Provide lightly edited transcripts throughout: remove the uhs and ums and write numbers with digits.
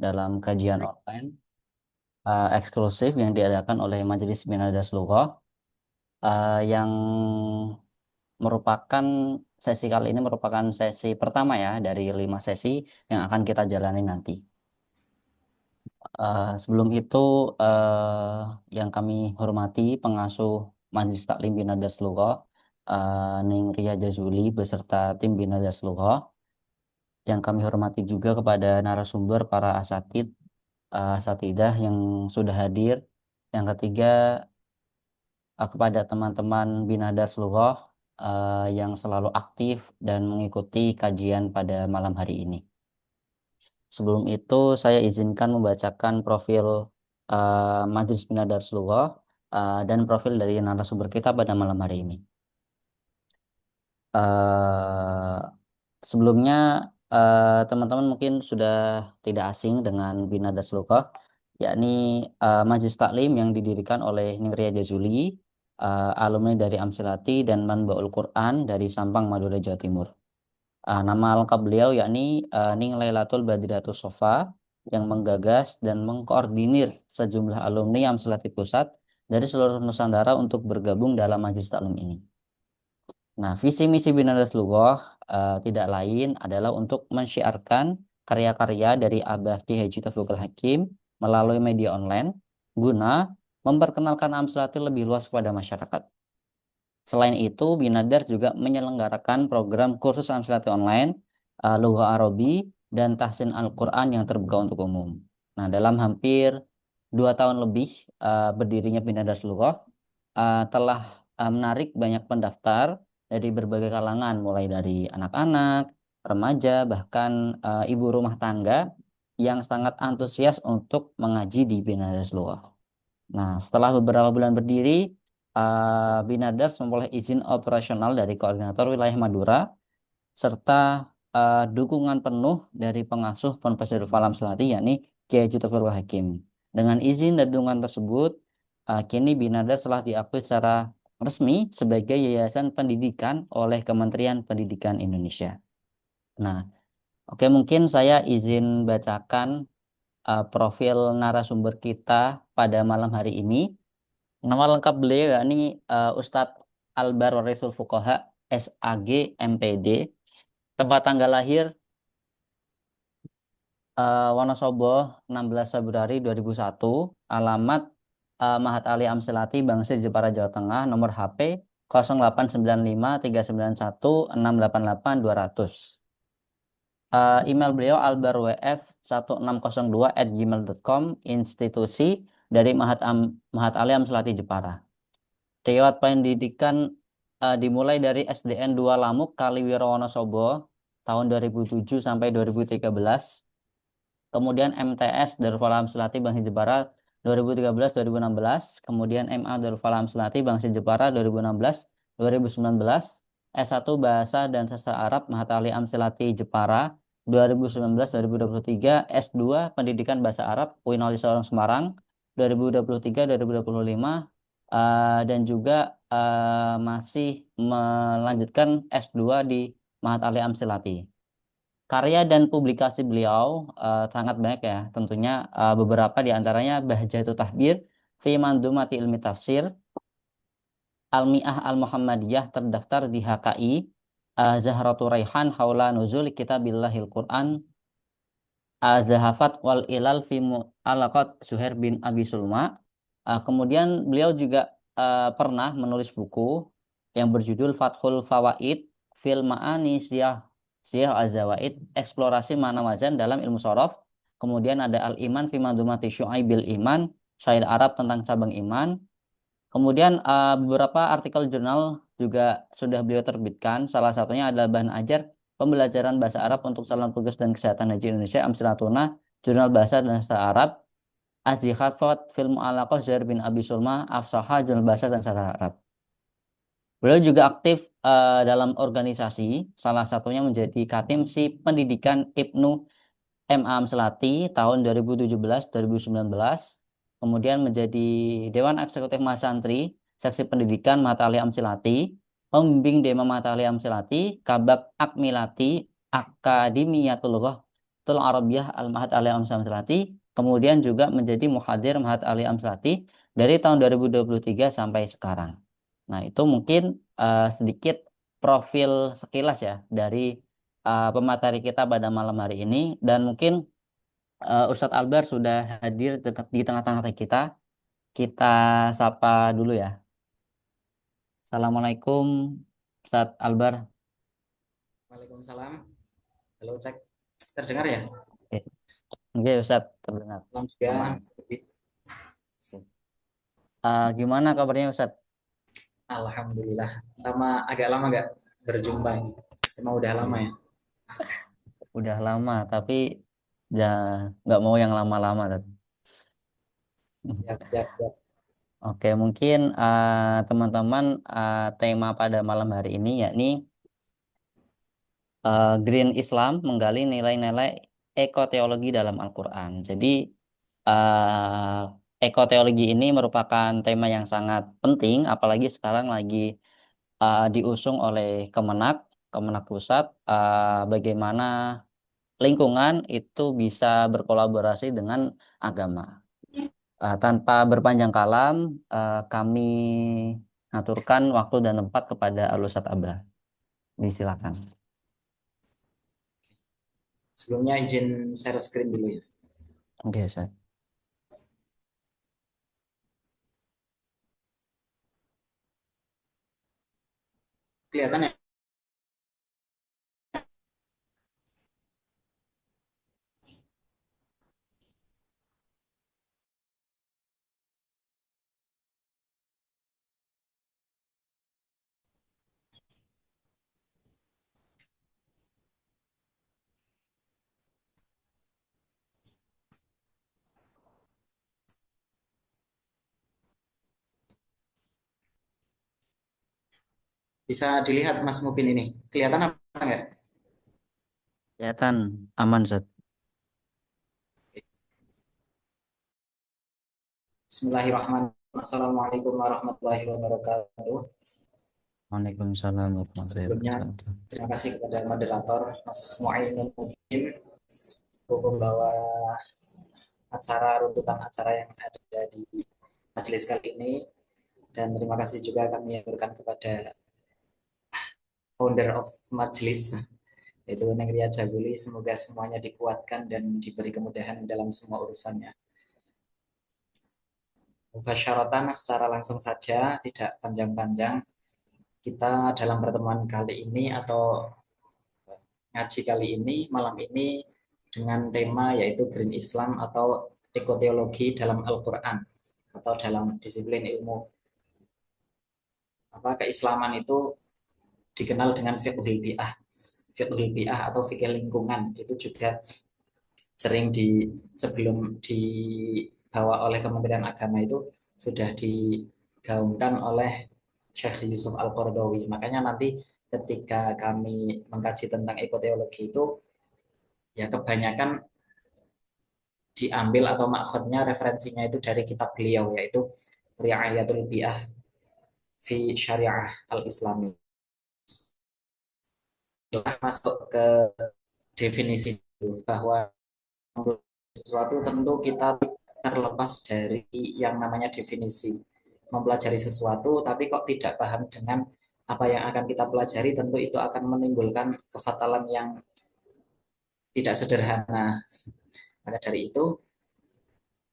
dalam kajian online eksklusif yang diadakan oleh Majelis Binadas Lughah, yang merupakan sesi kali ini merupakan sesi pertama ya dari 5 sesi yang akan kita jalani nanti. Sebelum itu, yang kami hormati pengasuh Majelis Taklim Binadas Lughah, Ning Ria Jazuli beserta tim Binadas Lughah. Yang kami hormati juga kepada narasumber para asatidah yang sudah hadir. Yang ketiga, kepada teman-teman Binadas Lughah yang selalu aktif dan mengikuti kajian pada malam hari ini. Sebelum itu, saya izinkan membacakan profil Majelis Binadas Lughah dan profil dari narasumber kita pada malam hari ini. eh Sebelumnya, teman-teman mungkin sudah tidak asing dengan Binadas Lughah, yakni Majelis Taklim yang didirikan oleh Ningria Jazuli, alumni dari Amsilati dan Manbaul Quran dari Sampang, Madura, Jawa Timur. Nama lengkap beliau yakni Ning Lailatul Badriatus Sofa, yang menggagas dan mengkoordinir sejumlah alumni Amsilati Pusat dari seluruh Nusantara untuk bergabung dalam Majelis Taklim ini. Nah, visi misi Binadas Lughah tidak lain adalah untuk mensyiarkan karya-karya dari Abah Ki Haji Taufiqul Hakim melalui media online guna memperkenalkan Amslati lebih luas kepada masyarakat. Selain itu, Binadar juga menyelenggarakan program kursus Amslati online, Lughah Arabi, dan Tahsin Al-Quran yang terbuka untuk umum. Nah, dalam hampir 2 tahun lebih berdirinya Binadas Lughah, telah menarik banyak pendaftar dari berbagai kalangan, mulai dari anak-anak, remaja, bahkan ibu rumah tangga yang sangat antusias untuk mengaji di Binadas Lughah. Nah, setelah beberapa bulan berdiri, Binadas memperoleh izin operasional dari Koordinator Wilayah Madura serta dukungan penuh dari pengasuh Ponpes Darul Falam Selati, yakni Kiai Haji Taufiqul Hakim. Dengan izin dan dukungan tersebut, kini Binadas telah diakui secara resmi sebagai yayasan pendidikan oleh Kementerian Pendidikan Indonesia. Nah, oke, mungkin saya izin bacakan profil narasumber kita pada malam hari ini. Nama lengkap beliau yakni Ustadz Albar Warisul Fuqaha, SAG, MPD. Tempat tanggal lahir Wonosobo 16 Februari 2001. Alamat Mahat Ali Amsilati, Bangsri, Jepara, Jawa Tengah. Nomor HP 0895 391 688 200. Email beliau albarwf1602@gmail.com. Institusi dari Mahat Ali Amsilati, Jepara. Riwayat pendidikan dimulai dari SDN 2 Lamuk, Kaliwiro, Wonosobo tahun 2007 sampai 2013. Kemudian MTS Darul Falah Selati Bangsi Jepara 2013-2016. Kemudian MA Darul Falah Selati Bangsi Jepara 2016-2019. S1 Bahasa dan Sastra Arab Mahat Ali Amsilati Jepara 2019-2023. S2 Pendidikan Bahasa Arab UIN Sorong Semarang 2023-2025. Dan juga masih melanjutkan S2 di Mahat Ali Amsilati. Karya dan publikasi beliau sangat banyak ya. Tentunya beberapa di antaranya Bahjatut Tahbir fi Mandumati Ilmi Tafsir, Al-Mi'ah Al-Muhammadiyah terdaftar di HKI, Zahratul Raihan Haula Nuzul Kitabillahil Quran, Zahafat wal Ilal fi Mu'alaqat Zuhair bin Abi Sulma. Kemudian beliau juga pernah menulis buku yang berjudul Fathul Fawaid fil Ma'ani Siyah Az-Zawaid, eksplorasi makna wazan dalam ilmu sorof. Kemudian ada Al-Iman fi Madumati Syu'aibil Iman, syair Arab tentang cabang iman. Kemudian beberapa artikel jurnal juga sudah beliau terbitkan. Salah satunya adalah Bahan Ajar Pembelajaran Bahasa Arab untuk Calon Petugas dan Kesehatan Haji Indonesia, Amsilatuna, Jurnal Bahasa dan Sastra Arab, Azikhatfot Film Alaqah Zuhair bin Abi Sulma, Afsahah, Jurnal Bahasa dan Sastra Arab. Beliau juga aktif dalam organisasi, salah satunya menjadi Katimsi Pendidikan Ibnu M.A. Amselati tahun 2017-2019, kemudian menjadi Dewan Eksekutif Mahasantri Seksi Pendidikan Mahat Ali Amsilati, pembimbing Dema Mahat Ali Amsilati, Kabak Akmilati Akademiyatullah Arabiyah Al-Ma'had Ali Amsalati, kemudian juga menjadi muhadir Ma'had Ali Amsalati dari tahun 2023 sampai sekarang. Nah, itu mungkin sedikit profil sekilas ya dari pemateri kita pada malam hari ini, dan mungkin Ustadz Albar sudah hadir di tengah-tengah kita. Kita sapa dulu ya. Assalamualaikum Ustadz Albar. Waalaikumsalam. Halo, cek. Terdengar ya? Oke, oke, Ustadz terdengar. Salam juga. Aman. Gimana kabarnya Ustadz? Alhamdulillah. Agak lama nggak berjumpa ini. Emang udah lama Iya, ya? udah lama, tapi ya nggak mau yang lama-lama. Siap, siap, siap. Oke, mungkin teman-teman, tema pada malam hari ini yakni Green Islam menggali nilai-nilai ekoteologi dalam Al-Quran. Jadi ekoteologi ini merupakan tema yang sangat penting, apalagi sekarang lagi diusung oleh Kemenak Pusat, bagaimana lingkungan itu bisa berkolaborasi dengan agama. Tanpa berpanjang kalam, kami aturkan waktu dan tempat kepada Alusat Abra. Disilakan. Sebelumnya izin share screen dulu ya. Oke, Ustaz. Kelihatan ya? Bisa dilihat Mas Mubin ini. Kelihatan apa enggak? Kelihatan aman, Ustaz. Bismillahirrahmanirrahim. Assalamualaikum warahmatullahi wabarakatuh. Waalaikumsalam warahmatullahi Sebelumnya, wabarakatuh. terima kasih kepada moderator Mas Muaimin Mubin untuk membawa runtutan acara yang ada di majelis kali ini. Dan terima kasih juga kami berikan kepada founder of majelis, yaitu Neng Ria Jazuli. Semoga semuanya dikuatkan dan diberi kemudahan dalam semua urusannya. Mubasyaratan secara langsung saja, tidak panjang-panjang. Kita dalam pertemuan kali ini atau ngaji kali ini, malam ini, dengan tema yaitu Green Islam atau ekoteologi dalam Al-Quran atau dalam disiplin ilmu keislaman itu dikenal dengan fiqhul bi'ah. Fiqhul bi'ah atau fikih lingkungan itu juga sering sebelum dibawa oleh Kementerian Agama itu sudah digaungkan oleh Syekh Yusuf Al-Qardawi. Makanya nanti ketika kami mengkaji tentang ekoteologi itu ya kebanyakan diambil atau maksudnya referensinya itu dari kitab beliau yaitu Ri'ayatul Bi'ah fi Syariah Al-Islami. Masuk ke definisi bahwa sesuatu tentu kita terlepas dari yang namanya definisi. Mempelajari sesuatu tapi kok tidak paham dengan apa yang akan kita pelajari, tentu itu akan menimbulkan kefatalan yang tidak sederhana. Maka dari itu,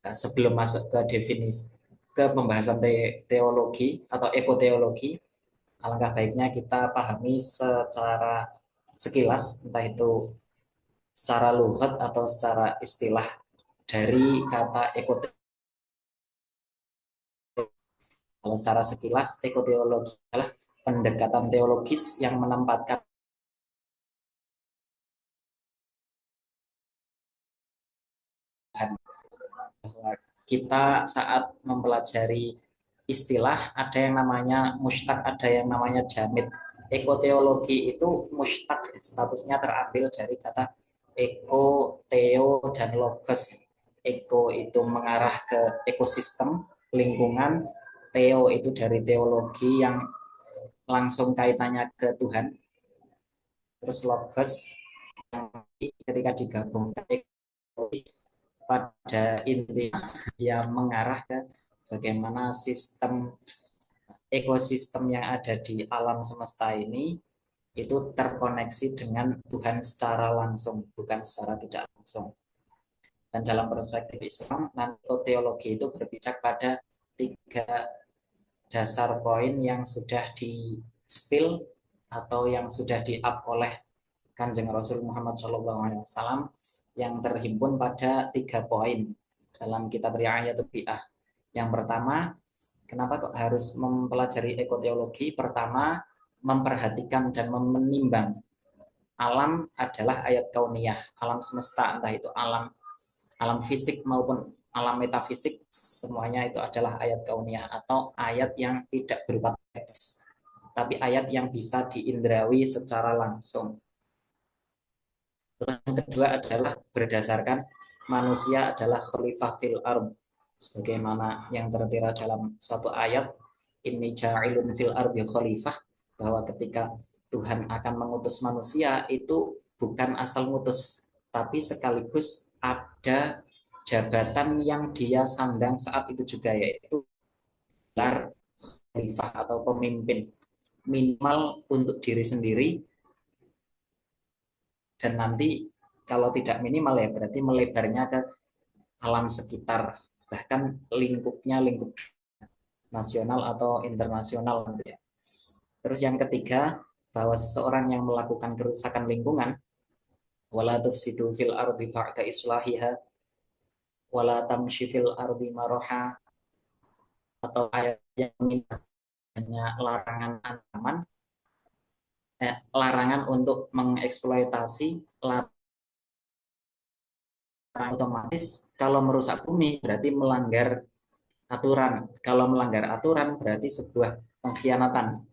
sebelum masuk ke definisi, ke pembahasan teologi atau ekoteologi, alangkah baiknya kita pahami secara sekilas, entah itu secara lughat atau secara istilah dari kata ekoteologi. Kalau secara sekilas, ekoteologi adalah pendekatan teologis yang menempatkan bahwa kita saat mempelajari istilah ada yang namanya mustaq, ada yang namanya jamid. Ekoteologi itu mustaq, statusnya terambil dari kata eko, teo, dan logos. Eko itu mengarah ke ekosistem, lingkungan. Teo itu dari teologi yang langsung kaitannya ke Tuhan. Terus logos ketika digabungkan pada intinya yang mengarah ke bagaimana sistem ekosistem yang ada di alam semesta ini itu terkoneksi dengan Tuhan secara langsung, bukan secara tidak langsung. Dan dalam perspektif Islam, nanti teologi itu berpijak pada tiga dasar poin yang sudah di spill atau yang sudah di-up oleh Kanjeng Rasul Muhammad SAW yang terhimpun pada 3 poin dalam kitab Ri'ayatul Bi'ah. Yang pertama, kenapa kok harus mempelajari ekoteologi? Pertama, memperhatikan dan menimbang alam adalah ayat kauniyah, alam semesta, entah itu alam alam fisik maupun alam metafisik, semuanya itu adalah ayat kauniyah atau ayat yang tidak berupa teks, tapi ayat yang bisa diindrawi secara langsung. Terus yang kedua adalah berdasarkan manusia adalah khalifah fil ard, sebagaimana yang tertera dalam suatu ayat, inni ja'ilun fil ardi khalifah, bahwa ketika Tuhan akan mengutus manusia itu bukan asal ngutus, tapi sekaligus ada jabatan yang dia sandang saat itu juga, yaitu gelar khalifah atau pemimpin, minimal untuk diri sendiri, dan nanti kalau tidak minimal ya berarti melebarnya ke alam sekitar, bahkan lingkup nasional atau internasional gitu ya. Terus yang ketiga, bahwa seseorang yang melakukan kerusakan lingkungan, wala tufsidu fil ardi ba'da islahiha wala tamshi fil ardi maroha, atau ayat yang hanya larangan ancaman, larangan untuk mengeksploitasi, larangan otomatis kalau merusak bumi berarti melanggar aturan. Kalau melanggar aturan berarti sebuah pengkhianatan.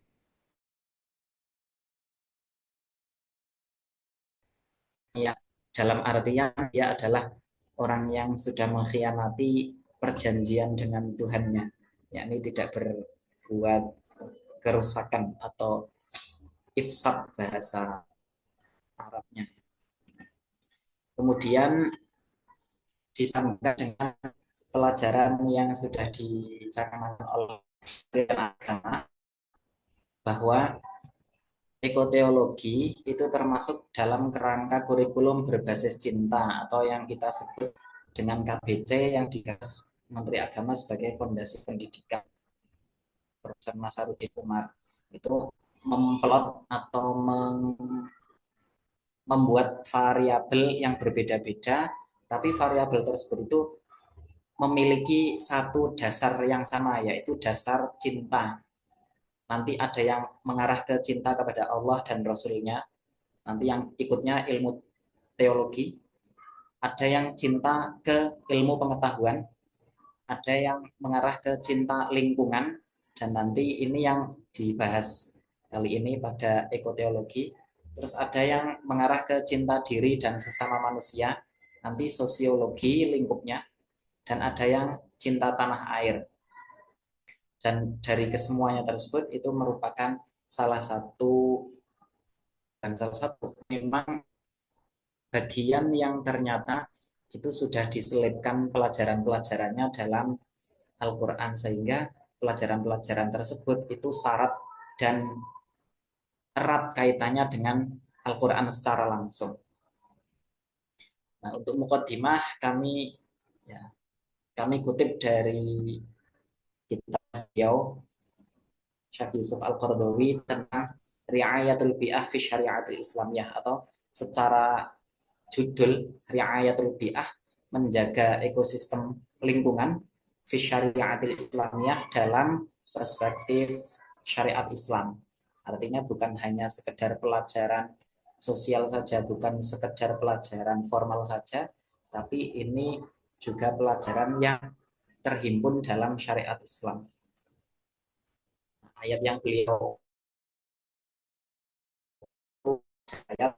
Ya, dalam artian dia adalah orang yang sudah mengkhianati perjanjian dengan Tuhannya, yakni tidak berbuat kerusakan atau ifsad bahasa Arabnya. Kemudian disambungkan dengan pelajaran yang sudah dicanangkan oleh agama, bahwa ekoteologi itu termasuk dalam kerangka kurikulum berbasis cinta atau yang kita sebut dengan KBC yang digagas Menteri Agama sebagai fondasi pendidikan, Profesor Nasarudin Umar. Itu memplot atau membuat variabel yang berbeda-beda, tapi variabel tersebut itu memiliki satu dasar yang sama, yaitu dasar cinta. Nanti ada yang mengarah ke cinta kepada Allah dan Rasulnya, nanti yang ikutnya ilmu teologi, ada yang cinta ke ilmu pengetahuan, ada yang mengarah ke cinta lingkungan, dan nanti ini yang dibahas kali ini pada ekoteologi. Terus ada yang mengarah ke cinta diri dan sesama manusia, nanti sosiologi lingkupnya, dan ada yang cinta tanah air. Dan dari kesemuanya tersebut itu merupakan salah satu, dan salah satu memang bagian yang ternyata itu sudah diselipkan pelajaran-pelajarannya dalam Al-Quran, sehingga pelajaran-pelajaran tersebut itu syarat dan erat kaitannya dengan Al-Quran secara langsung. Nah, untuk mukaddimah ya, kami kutip dari kitab beliau Syekh Yusuf Al-Qardawi tentang Ri'ayatul Bi'ah fi Syariatul Islamiyah, atau secara judul Ri'ayatul Bi'ah, menjaga ekosistem lingkungan fi Syariatul Islamiyah dalam perspektif syariat Islam. Artinya bukan hanya sekedar pelajaran sosial saja, bukan sekedar pelajaran formal saja, tapi ini juga pelajaran yang terhimpun dalam syariat Islam. Ayat yang beliau ayat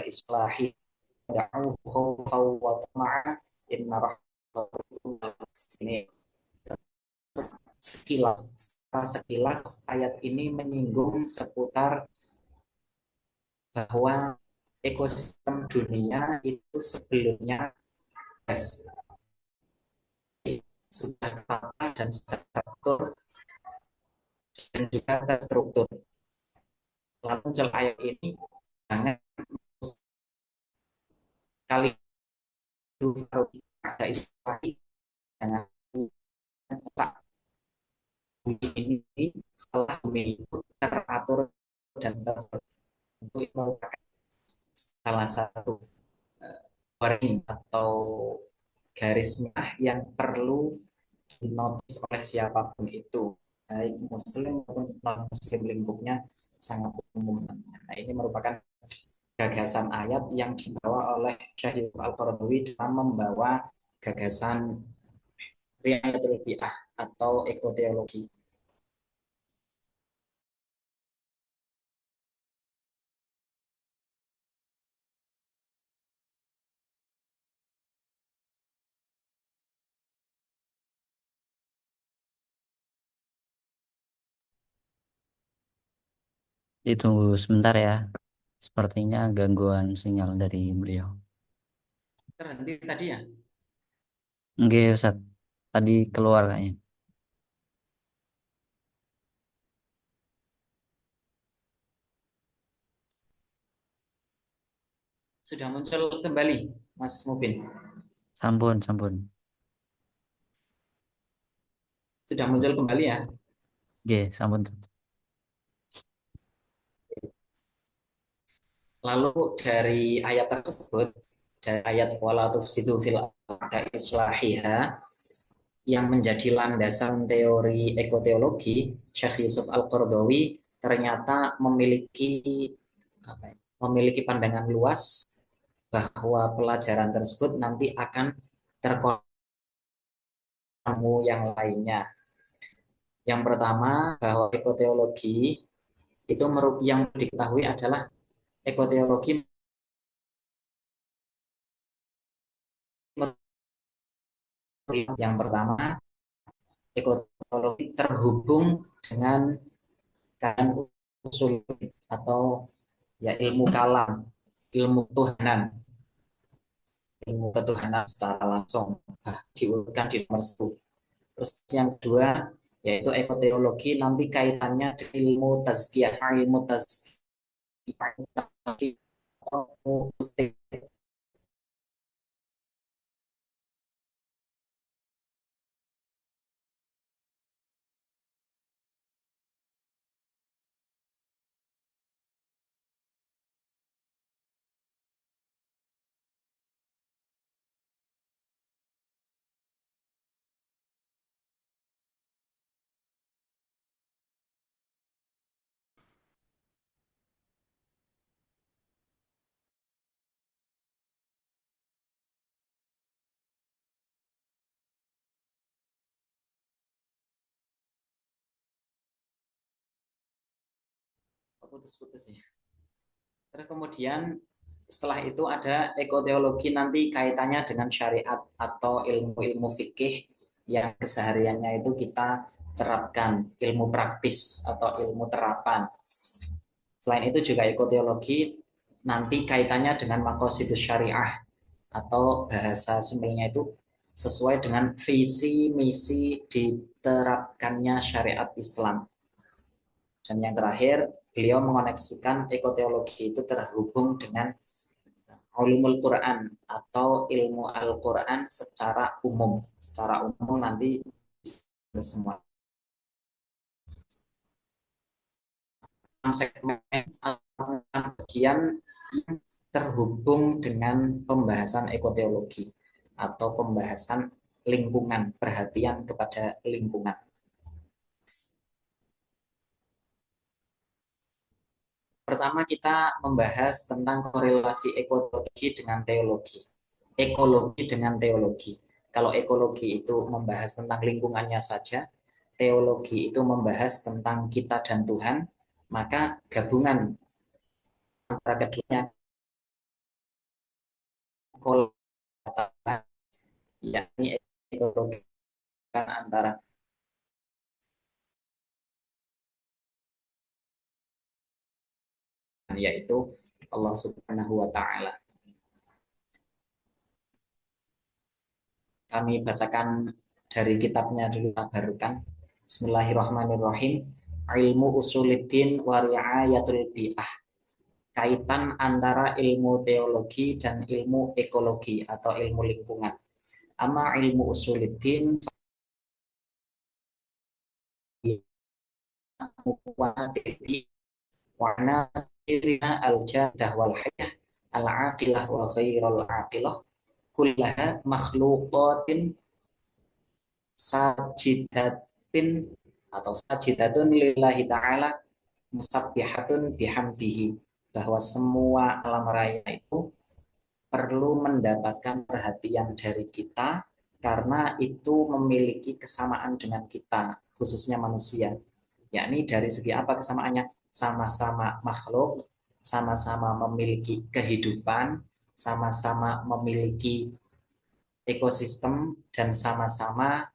islahi da'uhu khawfa wa tama'a Inna ini sekilas sekilas ayat ini menyinggung seputar bahwa ekosistem dunia itu sebelumnya sudah tertata dan sudah teratur dan juga terstruktur. Lalu muncul ayat ini jangan kali itu ada istilah jangan bumi ini setelah bumi itu teratur dan terstruktur itu merupakan salah satu warning atau garis merah yang perlu dinotis oleh siapapun itu, baik muslim maupun non muslim, lingkupnya sangat umum. Nah, ini merupakan gagasan ayat yang dibawa oleh Syekh Yusuf Al-Qaradawi dalam membawa gagasan riayatul bi'ah atau ekoteologi. Ditunggu sebentar ya. Sepertinya gangguan sinyal dari beliau. Terhenti tadi ya. Oke, Ustaz. Tadi keluar kayaknya. Sudah muncul kembali Mas Mubin. Sampun, sampun. Sudah muncul kembali ya. Oke, sampun. Lalu dari ayat tersebut, dari ayat wala tufsidu fil ardi islahiha, yang menjadi landasan teori ekoteologi, Syekh Yusuf Al-Qaradawi ternyata apa ya, memiliki pandangan luas bahwa pelajaran tersebut nanti akan terkoneksi yang lainnya. Yang pertama, bahwa ekoteologi itu yang diketahui adalah ekoteologi yang pertama, ekoteologi terhubung dengan kajian usul atau ya ilmu kalam, ilmu Tuhanan, ilmu ketuhanan secara langsung, diurutkan di nomor 1. Terus yang kedua yaitu ekoteologi, nanti kaitannya dengan ilmu tazkiyah, ilmu tazkiyah putus-putus ya. Terus kemudian setelah itu ada ekoteologi, nanti kaitannya dengan syariat atau ilmu-ilmu fikih yang kesehariannya itu kita terapkan, ilmu praktis atau ilmu terapan. Selain itu juga ekoteologi nanti kaitannya dengan makosidus syariah atau bahasa simpelnya itu sesuai dengan visi misi diterapkannya syariat Islam. Dan yang terakhir, beliau mengoneksikan ekoteologi itu terhubung dengan ulumul Quran atau ilmu Al-Quran secara umum. Secara umum nanti semua segmen bagian yang terhubung dengan pembahasan ekoteologi atau pembahasan lingkungan, perhatian kepada lingkungan. Pertama kita membahas tentang korelasi ekologi dengan teologi. Ekologi dengan teologi. Kalau ekologi itu membahas tentang lingkungannya saja, teologi itu membahas tentang kita dan Tuhan, maka gabungan antara keduanya yakni ekologi antara, yaitu Allah Subhanahu wa taala. Kami bacakan dari kitabnya dulu, tabarukan. Bismillahirrahmanirrahim. Ilmu usuluddin wa ri'ayatul bi'ah. Kaitan antara ilmu teologi dan ilmu ekologi atau ilmu lingkungan. Ama ilmu usuluddin wa nasiriha al-jadah wal hayah al-aqilah wa ghairul aqilah kullaha makhluqatin sajidatin atau sajidatun lillahi ta'ala musabbihatun bihamdihi, bahwa semua alam raya itu perlu mendapatkan perhatian dari kita karena itu memiliki kesamaan dengan kita, khususnya manusia. Yakni dari segi apa kesamaannya? Sama-sama makhluk, sama-sama memiliki kehidupan, sama-sama memiliki ekosistem, dan sama-sama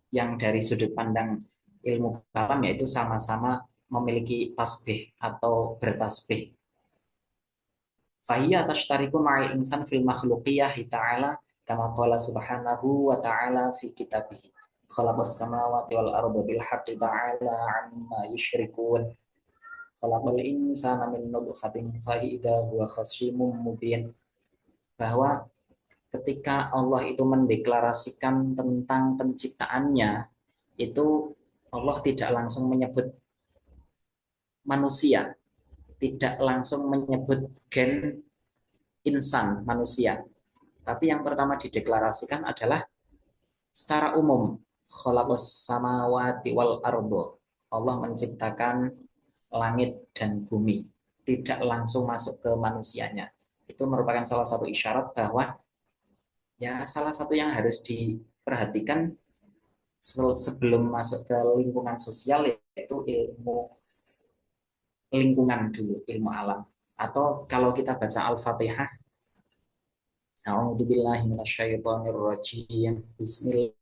yang dari sudut pandang ilmu kalam yaitu sama-sama memiliki tasbih atau bertasbih. Fahiyya tashtariku ma'al insan fil makhluqiyah ta'ala kama qala subhanahu wa ta'ala fi kitabih. Khalaqas samawati wal arda bil haqqi ta'ala amma yusyrikun. Khalaqal insana min nutfatin fa idza huwa khasimun mubin. Bahwa ketika Allah itu mendeklarasikan tentang penciptaannya, itu Allah tidak langsung menyebut manusia, tidak langsung menyebut gen insan manusia. Tapi yang pertama dideklarasikan adalah secara umum, khalaqas samawati wal ardo. Allah menciptakan langit dan bumi, tidak langsung masuk ke manusianya. Itu merupakan salah satu isyarat bahwa ya salah satu yang harus diperhatikan sebelum masuk ke lingkungan sosial yaitu ilmu lingkungan dulu, ilmu alam. Atau kalau kita baca Al-Fatihah, A'udzubillahi minasyaitonirrajim. Bismillah.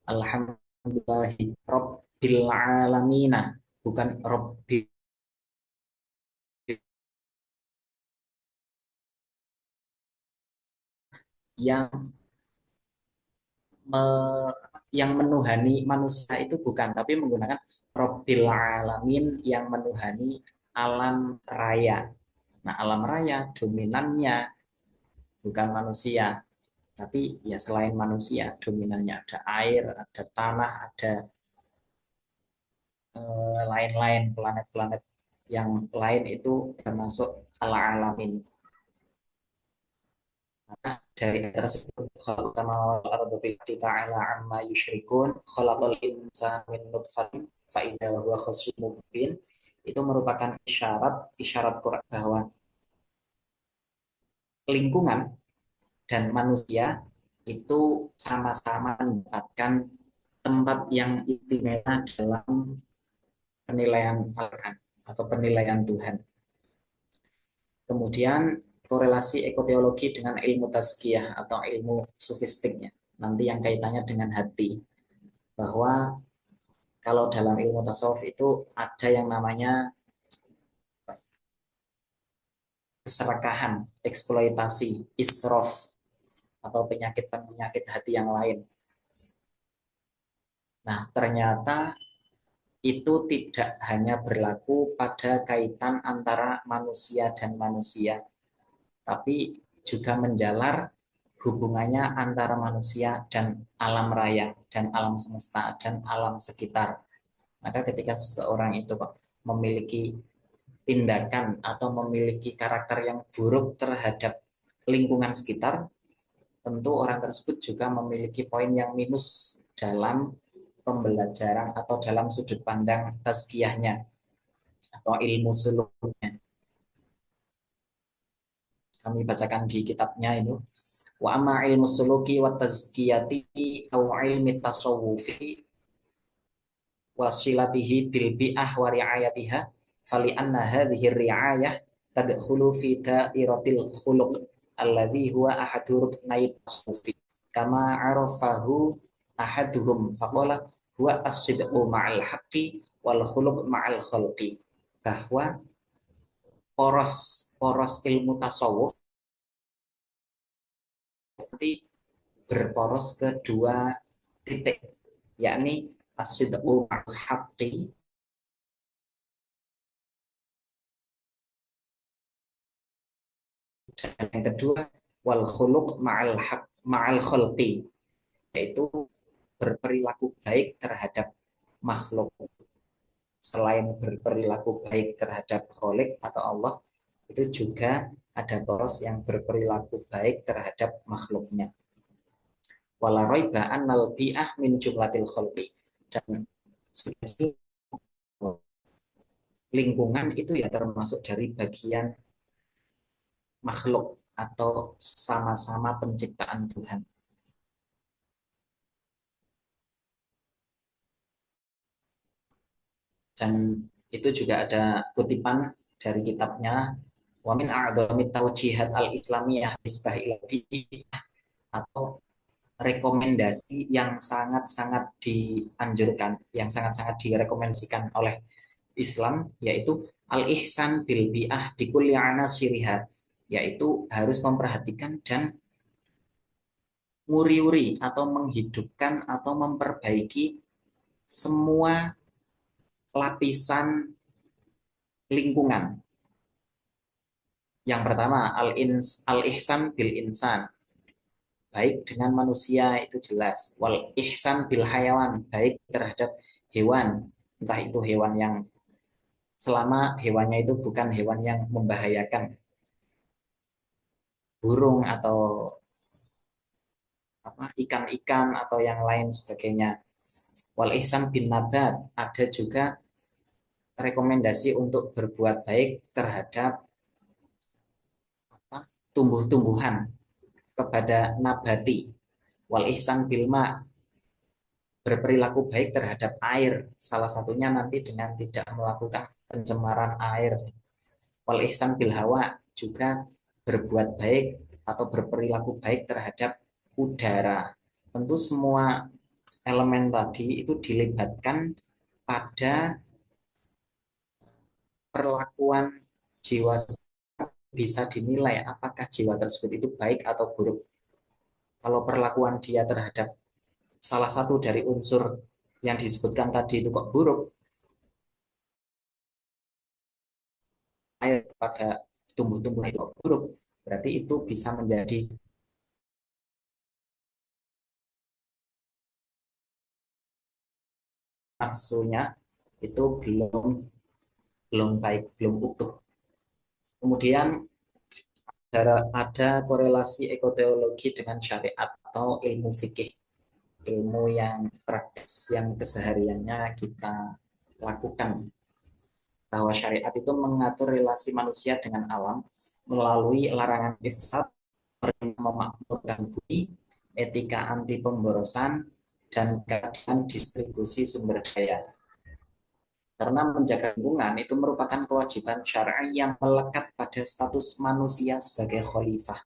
Alhamdulillahi rabbil alamina, bukan rabbi, yang me, yang menuhani manusia itu bukan, tapi menggunakan rabbil alamin yang menuhani alam raya. Nah, alam raya dominannya bukan manusia, tapi ya selain manusia dominannya ada air, ada tanah, ada lain-lain planet-planet yang lain itu termasuk ala alamin. Nah, dari tersebut khalaq sama wal ardu bil ta'ala amma yusyrikun khalaqal insana min nutfatin fa idza huwa khasimun mubin, itu merupakan isyarat Quran bahwa lingkungan dan manusia itu sama-sama mendapatkan tempat yang istimewa dalam penilaian Al-Quran atau penilaian Tuhan. Kemudian korelasi ekoteologi dengan ilmu tazkiyah atau ilmu sufistiknya, nanti yang kaitannya dengan hati. Bahwa kalau dalam ilmu tasawuf itu ada yang namanya keserakahan, eksploitasi, israf, atau penyakit-penyakit hati yang lain. Nah, ternyata itu tidak hanya berlaku pada kaitan antara manusia dan manusia, tapi juga menjalar hubungannya antara manusia dan alam raya, dan alam semesta, dan alam sekitar. Maka ketika seseorang itu memiliki tindakan atau memiliki karakter yang buruk terhadap lingkungan sekitar, tentu orang tersebut juga memiliki poin yang minus dalam pembelajaran atau dalam sudut pandang tazkiyahnya atau ilmu suluknya. Kami bacakan di kitabnya itu. Wa amma ilmu suluki wa tazkiyati au ilmi tasawufi wasilatihi bil bi'ah wa ri'ayatiha fali anna hadhihi ri'ayah tadkhulu fi dairatil khuluq alladzi huwa ahadu ruknai tasawufi kama arafahu ahaduhum faqala huwa as-sidqu ma'al haqqi wal khuluq ma'al khalqi, bahwa poros poros ilmu tasawuf nanti berporos ke dua titik, yakni as-sidqu ma'al haqqi, dan yang kedua wal khuluq ma'al haq ma'al khalqi, yaitu berperilaku baik terhadap makhluk. Selain berperilaku baik terhadap Kholik atau Allah, itu juga ada poros yang berperilaku baik terhadap makhluknya. Wala raiba annal bi'ah min jumlatil khalqi, dan sudah lingkungan itu ya termasuk dari bagian makhluk atau sama-sama penciptaan Tuhan. Dan itu juga ada kutipan dari kitabnya wa min a'dhamit taujihat al-islamiyah nisbah ila atau rekomendasi yang sangat-sangat dianjurkan, yang sangat-sangat direkomendasikan oleh Islam, yaitu al-ihsan bil bi'ah bikulli anasiriha, yaitu harus memperhatikan dan nguri-uri atau menghidupkan atau memperbaiki semua lapisan lingkungan. Yang pertama, al-ihsan bil insan, baik dengan manusia itu jelas. Wal ihsan bil hayawan, baik terhadap hewan, entah itu hewan yang selama hewannya itu bukan hewan yang membahayakan, burung atau apa ikan-ikan atau yang lain sebagainya. Wal ihsan bin nabat, ada juga rekomendasi untuk berbuat baik terhadap apa, tumbuh-tumbuhan, kepada nabati. Wal ihsan bil ma, berperilaku baik terhadap air, salah satunya nanti dengan tidak melakukan pencemaran air. Wal ihsan bil hawa, juga berbuat baik atau berperilaku baik terhadap udara. Tentu semua elemen tadi itu dilibatkan pada perlakuan jiwa, bisa dinilai apakah jiwa tersebut itu baik atau buruk. Kalau perlakuan dia terhadap salah satu dari unsur yang disebutkan tadi itu kok buruk, air pada tumbuh-tumbuhan itu kok buruk, berarti itu bisa menjadi nafsunya itu belum belum baik, belum utuh. Kemudian ada korelasi ekoteologi dengan syariat atau ilmu fikih, ilmu yang praktis yang kesehariannya kita lakukan, bahwa syariat itu mengatur relasi manusia dengan alam melalui larangan ifsad, memakmurkan bumi, etika anti pemborosan, dan keadilan distribusi sumber daya. Karena menjaga lingkungan itu merupakan kewajiban syar'i yang melekat pada status manusia sebagai khalifah.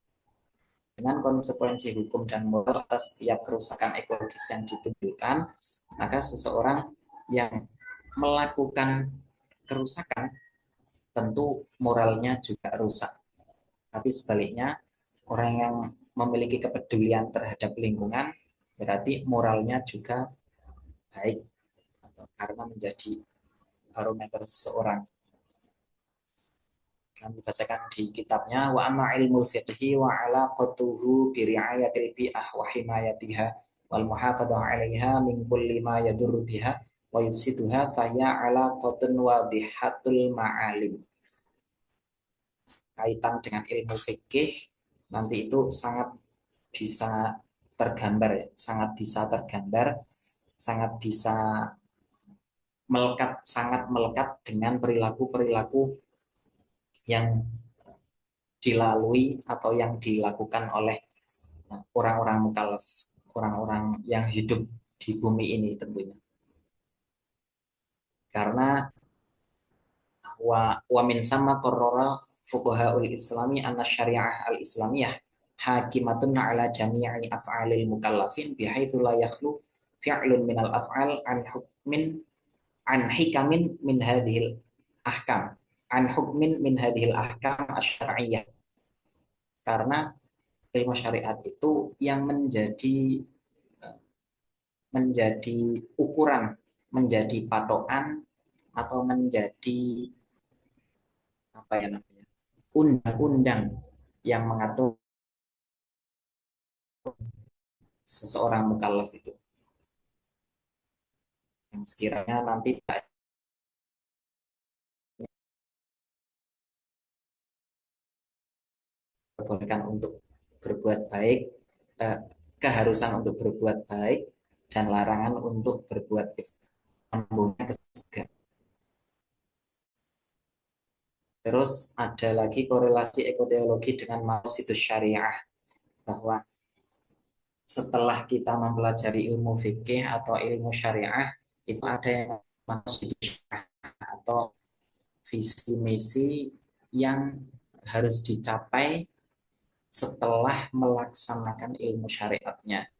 Dengan konsekuensi hukum dan moral atas setiap kerusakan ekologis yang ditimbulkan, maka seseorang yang melakukan kerusakan tentu moralnya juga rusak. Tapi sebaliknya, orang yang memiliki kepedulian terhadap lingkungan berarti moralnya juga baik, karena menjadi barometer seseorang. Kami bacakan di kitabnya wa amma ilmul fiqhi wa alaqatuhu bi ri'ayatil bi'ah wa himayatiha wal muhafadzah 'alaiha min kulli ma yadurru biha wa yufsiduha fa hiya alaqatun wadihatul ma'alim. Kaitan dengan ilmu fikih nanti itu sangat bisa tergambar ya, sangat bisa tergambar, sangat bisa melekat, sangat melekat dengan perilaku-perilaku yang dilalui atau yang dilakukan oleh orang-orang mukallaf, orang-orang yang hidup di bumi ini tentunya. Karena wa min sama qarrara fuqahaul islami anna syariah al-islamiyah hakimatun ala jami'i af'alil mukallafin bihaitsu la yakhlu fi'lun minal af'al an hukmin an hikamin min hadhil ahkam an hukmin min hadhil ahkam asy-syar'iyyah. Karena ilmu syariat itu yang menjadi ukuran, menjadi patokan atau menjadi apa ya namanya, undang-undang yang mengatur seseorang mukallaf itu, yang sekiranya nanti diperbolehkan untuk berbuat baik, eh, keharusan untuk berbuat baik dan larangan untuk berbuat kesegan. Terus ada lagi korelasi ekoteologi dengan maqasidus syariah, bahwa setelah kita mempelajari ilmu fikih atau ilmu syariah, itu ada yang maqasidus syariah atau visi misi yang harus dicapai setelah melaksanakan ilmu syariatnya.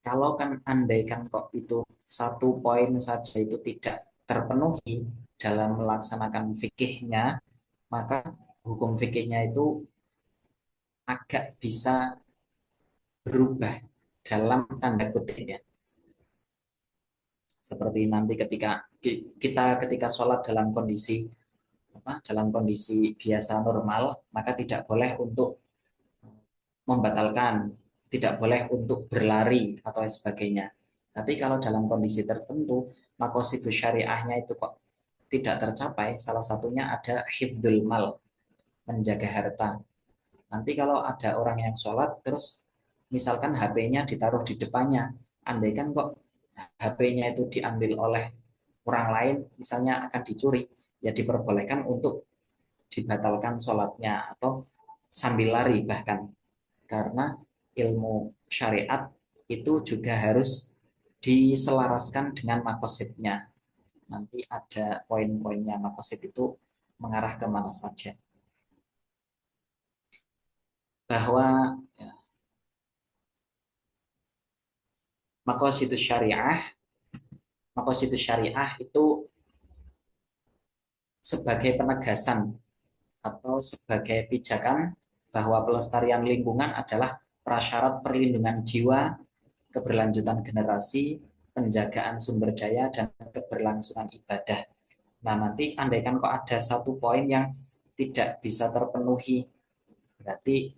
Kalau kan andaikan kok itu satu poin saja itu tidak terpenuhi dalam melaksanakan fikihnya, maka hukum fikihnya itu agak bisa berubah dalam tanda kutip ya. Seperti nanti ketika sholat dalam kondisi dalam kondisi biasa normal, maka tidak boleh untuk membatalkan, tidak boleh untuk berlari atau sebagainya. Tapi kalau dalam kondisi tertentu, maqasidus syariahnya itu kok tidak tercapai, salah satunya ada hifdzul mal, menjaga harta. Nanti kalau ada orang yang sholat, terus misalkan HP-nya ditaruh di depannya, andaikan kok HP-nya itu diambil oleh orang lain, misalnya akan dicuri, ya diperbolehkan untuk dibatalkan sholatnya atau sambil lari bahkan, karena ilmu syariat itu juga harus diselaraskan dengan makosidnya. Nanti ada poin-poinnya makosid itu mengarah ke mana saja. Bahwa ya, makosid syariah, makosid syariah itu sebagai penegasan atau sebagai pijakan bahwa pelestarian lingkungan adalah prasyarat perlindungan jiwa, keberlanjutan generasi, penjagaan sumber daya, dan keberlangsungan ibadah. Nah, nanti andaikan kok ada satu poin yang tidak bisa terpenuhi, berarti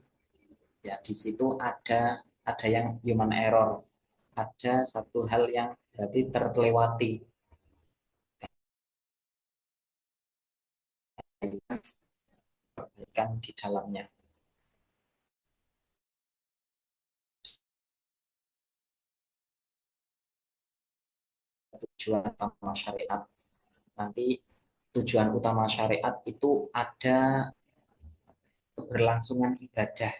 ya di situ ada yang human error, ada satu hal yang berarti terlewati perbaikan di dalamnya. Tujuan utama syariat. Nanti tujuan utama syariat itu ada keberlangsungan ibadah.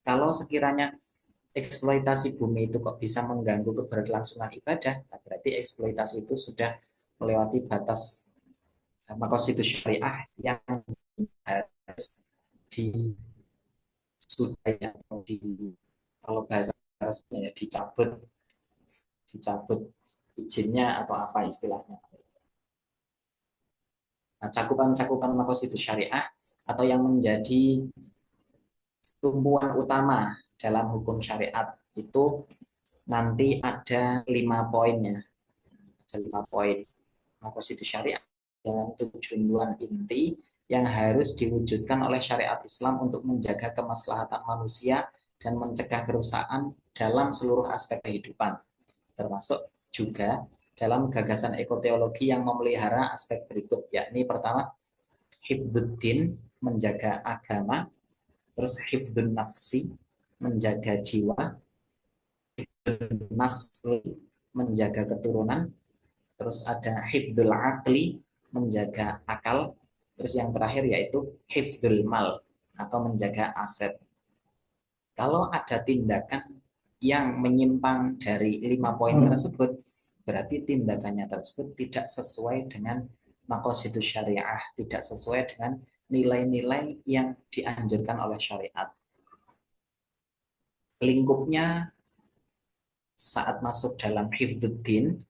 Kalau sekiranya eksploitasi bumi itu kok bisa mengganggu keberlangsungan ibadah, nah berarti eksploitasi itu sudah melewati batas maqasidus syariah yang harus disudahi atau kalau bahasa resminya dicabut, dicabut izinnya atau apa istilahnya. Nah, cakupan-cakupan maqasidus syariah atau yang menjadi tumpuan utama dalam hukum syariat itu nanti ada 5 poinnya, ada 5 poin maqasidus syariat dengan tujuan inti yang harus diwujudkan oleh syariat Islam untuk menjaga kemaslahatan manusia dan mencegah kerusakan dalam seluruh aspek kehidupan, termasuk juga dalam gagasan ekoteologi yang memelihara aspek berikut, yakni pertama hifdzuddin, menjaga agama, terus hifdzun nafsi, menjaga jiwa, nasli, menjaga keturunan, terus ada hifdzul akli, menjaga akal, terus yang terakhir yaitu hifdzul mal atau menjaga aset. Kalau ada tindakan yang menyimpang dari 5 poin tersebut, berarti tindakannya tersebut tidak sesuai dengan maqasidus syariah, tidak sesuai dengan nilai-nilai yang dianjurkan oleh syariat. Lingkupnya saat masuk dalam hifdzuddin,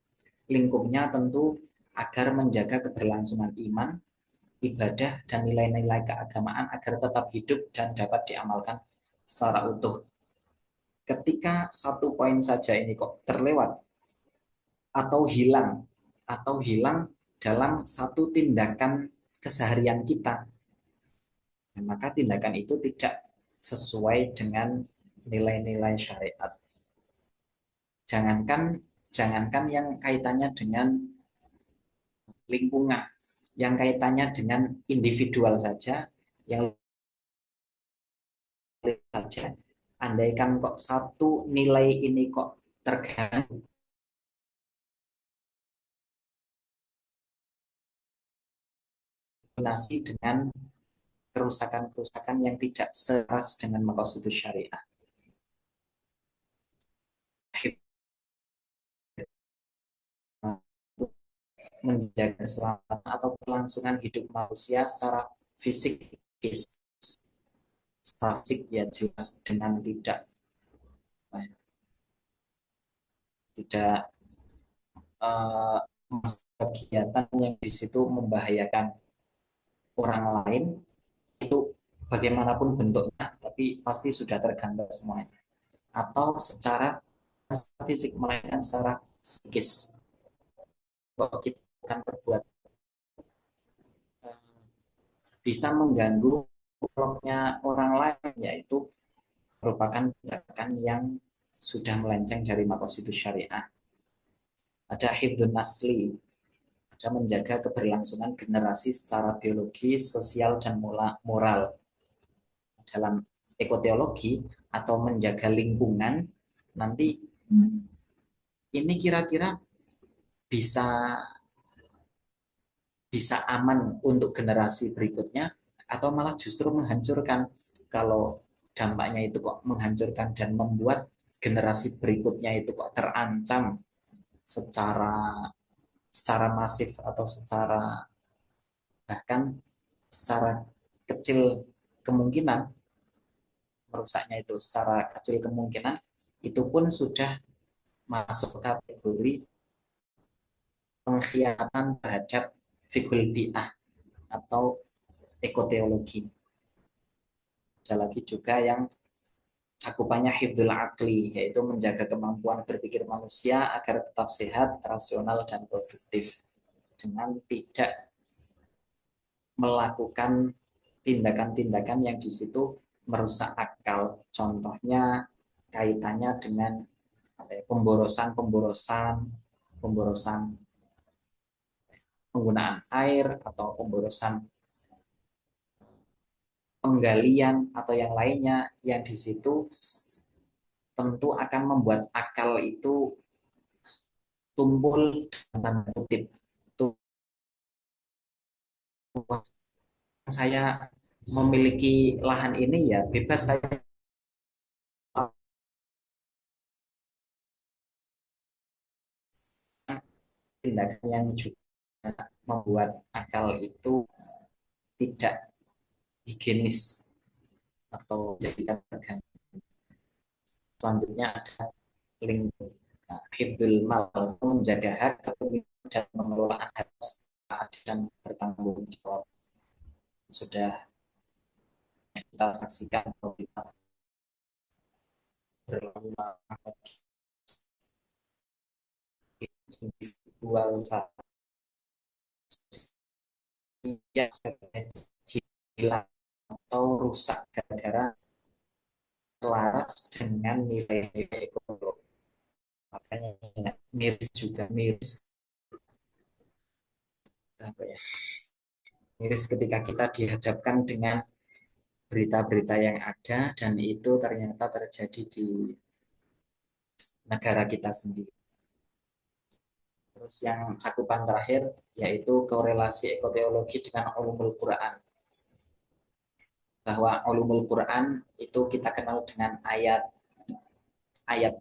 lingkupnya tentu agar menjaga keberlangsungan iman, ibadah, dan nilai-nilai keagamaan agar tetap hidup dan dapat diamalkan secara utuh. Ketika satu poin saja ini kok terlewat atau hilang dalam satu tindakan keseharian kita, maka tindakan itu tidak sesuai dengan nilai-nilai syariat. Jangankan jangankan yang kaitannya dengan lingkungan, yang kaitannya dengan individual saja, yang saja, andaikan kok satu nilai ini kok terganggu dengan kerusakan-kerusakan yang tidak seras dengan maqasidus syariah. Menjaga keselamatan atau kelangsungan hidup manusia secara fisik, secara fisik ya jelas dengan tidak uh, kegiatan yang di situ membahayakan orang lain, itu bagaimanapun bentuknya tapi pasti sudah tergambar semuanya, atau secara fisik melainkan secara psikis. Kalau kita akan berbuat bisa mengganggu orangnya orang lain, yaitu merupakan tindakan yang sudah melenceng dari maqasidus syariah. Ada hifdzun nasli, ada menjaga keberlangsungan generasi secara biologis, sosial, dan moral. Dalam ekoteologi atau menjaga lingkungan, nanti ini kira-kira bisa bisa aman untuk generasi berikutnya atau malah justru menghancurkan. Kalau dampaknya itu kok menghancurkan dan membuat generasi berikutnya itu kok terancam secara secara masif atau secara bahkan secara kecil kemungkinan, merusaknya itu secara kecil kemungkinan, itu pun sudah masuk kategori pengkhianatan terhadap fikul bi'ah atau ekoteologi. Ada lagi juga yang cakupannya hifdzul akli, yaitu menjaga kemampuan berpikir manusia agar tetap sehat, rasional, dan produktif dengan tidak melakukan tindakan-tindakan yang di situ merusak akal. Contohnya kaitannya dengan pemborosan, pemborosan penggunaan air atau pemborosan penggalian atau yang lainnya, yang di situ tentu akan membuat akal itu tumpul tanda kutip. Saya memiliki lahan ini ya bebas saya tindakan yang juga membuat akal itu tidak higienis atau jadikan terganggu. Selanjutnya ada lingkup hibdul mal, menjaga hak kepemilikan dan pengelolaan hak dan bertanggung jawab. Sudah kita saksikan kalau kita berulang individual yang hilang atau rusak gara-gara selaras dengan nilai-nilai ekonomi. Makanya miris juga miris apa ya, miris ketika kita dihadapkan dengan berita-berita yang ada dan itu ternyata terjadi di negara kita sendiri. Terus yang cakupan terakhir yaitu korelasi ekoteologi dengan ulumul Quran. Bahwa ulumul Quran itu kita kenal dengan ayat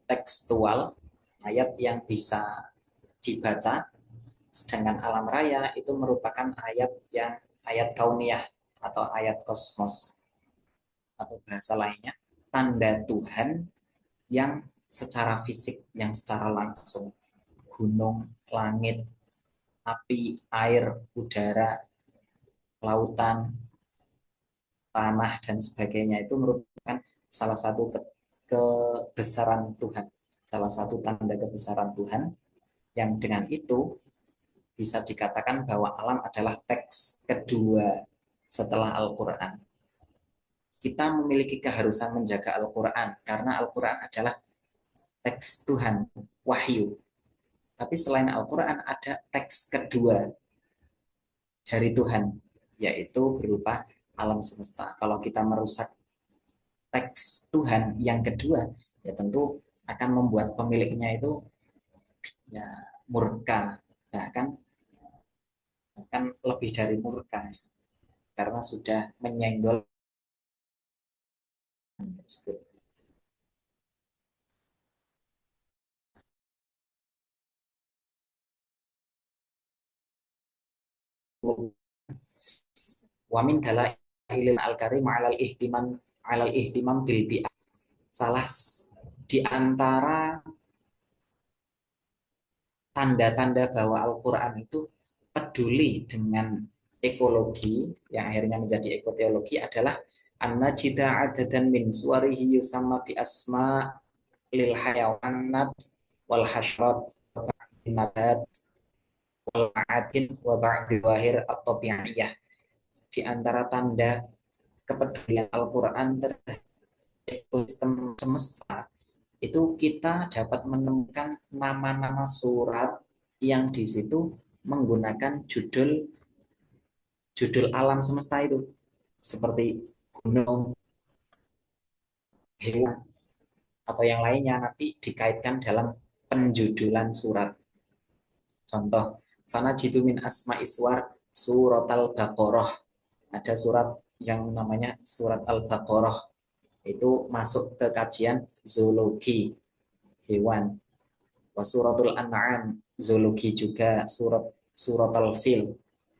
tekstual, ayat yang bisa dibaca Sedangkan alam raya itu merupakan ayat kauniyah atau ayat kosmos atau bahasa lainnya tanda Tuhan yang secara fisik, yang secara langsung, gunung, langit, api, air, udara, lautan, tanah dan sebagainya itu merupakan salah satu kebesaran Tuhan, salah satu tanda kebesaran Tuhan yang dengan itu bisa dikatakan bahwa alam adalah teks kedua setelah Al-Quran. Kita memiliki keharusan menjaga Al-Quran karena Al-Quran adalah teks Tuhan, wahyu. Tapi selain Al-Quran ada teks kedua dari Tuhan, yaitu berupa alam semesta. Kalau kita merusak teks Tuhan yang kedua, ya tentu akan membuat pemiliknya itu ya murka, bahkan bahkan lebih dari murka, karena sudah menyenggol tersebut. Wamin dalailil al-karim alal ihtimam bil bi'ah. Salah di antara tanda-tanda bahwa Al-Quran itu peduli dengan ekologi yang akhirnya menjadi ekoteologi adalah anna jida adadan min suwarihi yusamma bi asma lil hayawanat wal hasyrat nabat wal ma'adin wa ba'di wahir atau tabi'iyah. Di antara tanda kepedulian Al-Quran terhadap ekosistem semesta itu kita dapat menemukan nama-nama surat yang di situ menggunakan judul judul alam semesta itu seperti gunung, hewan atau yang lainnya nanti dikaitkan dalam penjudulan surat. Contoh, fana jitu min asma iswar surat al-baqarah. Ada surat yang namanya surat al-baqarah, itu masuk ke kajian zoologi hewan. Wasuratul an'am zoologi juga, surat al-fil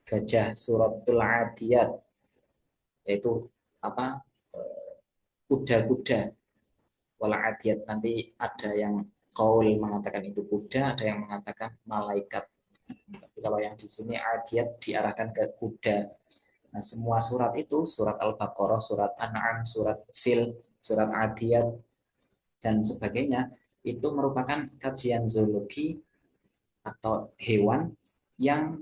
gajah, suratul adiyat yaitu apa, kuda-kuda, wala adiyat nanti ada yang kaul mengatakan itu kuda, ada yang mengatakan malaikat. Tapi kalau yang di sini adiyat diarahkan ke kuda. Nah, semua surat itu, surat Al-Baqarah, surat An'am, surat Fil, surat Adiyat, dan sebagainya, itu merupakan kajian zoologi atau hewan yang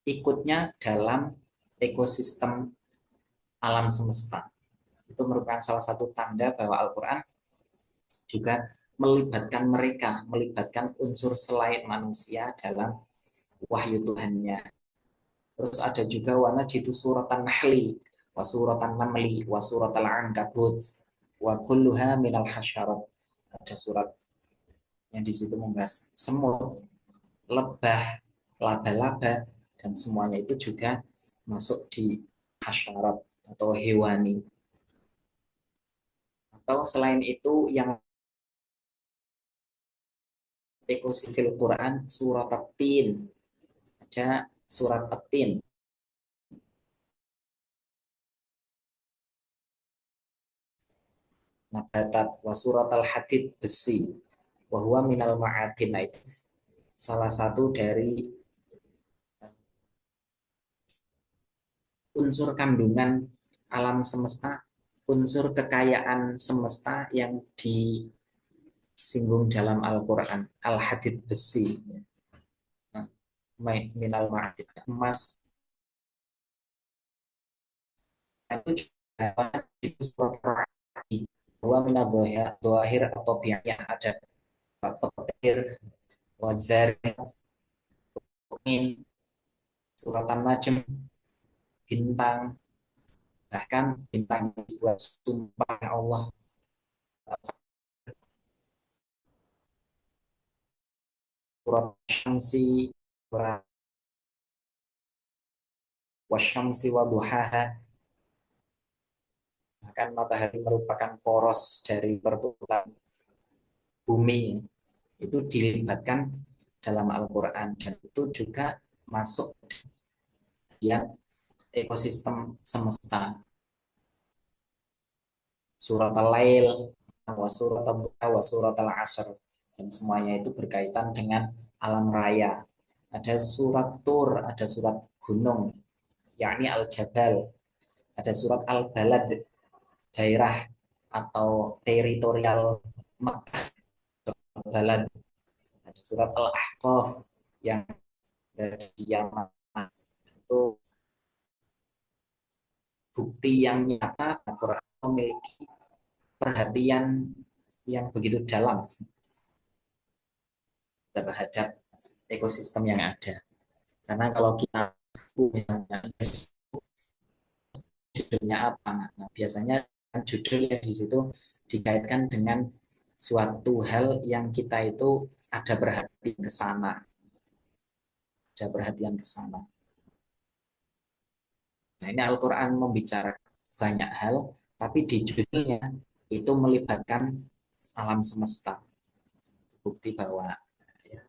ikutnya dalam ekosistem alam semesta. Itu merupakan salah satu tanda bahwa Al-Quran juga melibatkan mereka, melibatkan unsur selain manusia dalam wahyu Tuhannya. Terus ada juga warna jitu suratan nahli, wa suratan namli, wa suratal ankabut, wa kulluha minal hasyarat. Ada surat yang di situ membahas semut, lebah, laba-laba, dan semuanya itu juga masuk di hasyarat atau hewani. Atau selain itu yang ekosifil Quran surat At-Tin, ada surat At-Tin, nabatat, wa surat Al-Hadid besi, wa huwa minal ma'adin. Nah, itu salah satu dari unsur kandungan alam semesta, unsur kekayaan semesta yang disinggung dalam Al-Quran, Al-Hadid besi. Nah, minal ma'adin emas, itu juga itu surat bahwa minal dohir atau biaya ada petir, wadzar, surat An-Najm, bintang, bahkan bintang dibuat sumpah Allah, surat Syamsi, surat Wasyamsi wa duhaha, bahkan matahari merupakan poros dari perputaran bumi, itu dilibatkan dalam Al-Quran, dan itu juga masuk bagian ekosistem semesta. Surat Al-Lail, wa surat Al-Duha, wa surat Al-Asr, dan semuanya itu berkaitan dengan alam raya. Ada surat Tur, ada surat gunung, yakni Al-Jabal, ada surat Al-Balad, daerah atau teritorial Mekah, Al-Balad, ada surat Al-Ahqaf yang dari Yaman. Itu bukti yang nyata Al-Quran memiliki perhatian yang begitu dalam terhadap ekosistem yang ada. Karena kalau kita punya judulnya apa, nah, biasanya judul yang di situ dikaitkan dengan suatu hal yang kita itu ada perhatian ke sana, ada perhatian ke sana. Nah, ini Al-Quran membicarakan banyak hal, tapi di judulnya itu melibatkan alam semesta. Bukti bahwa ya,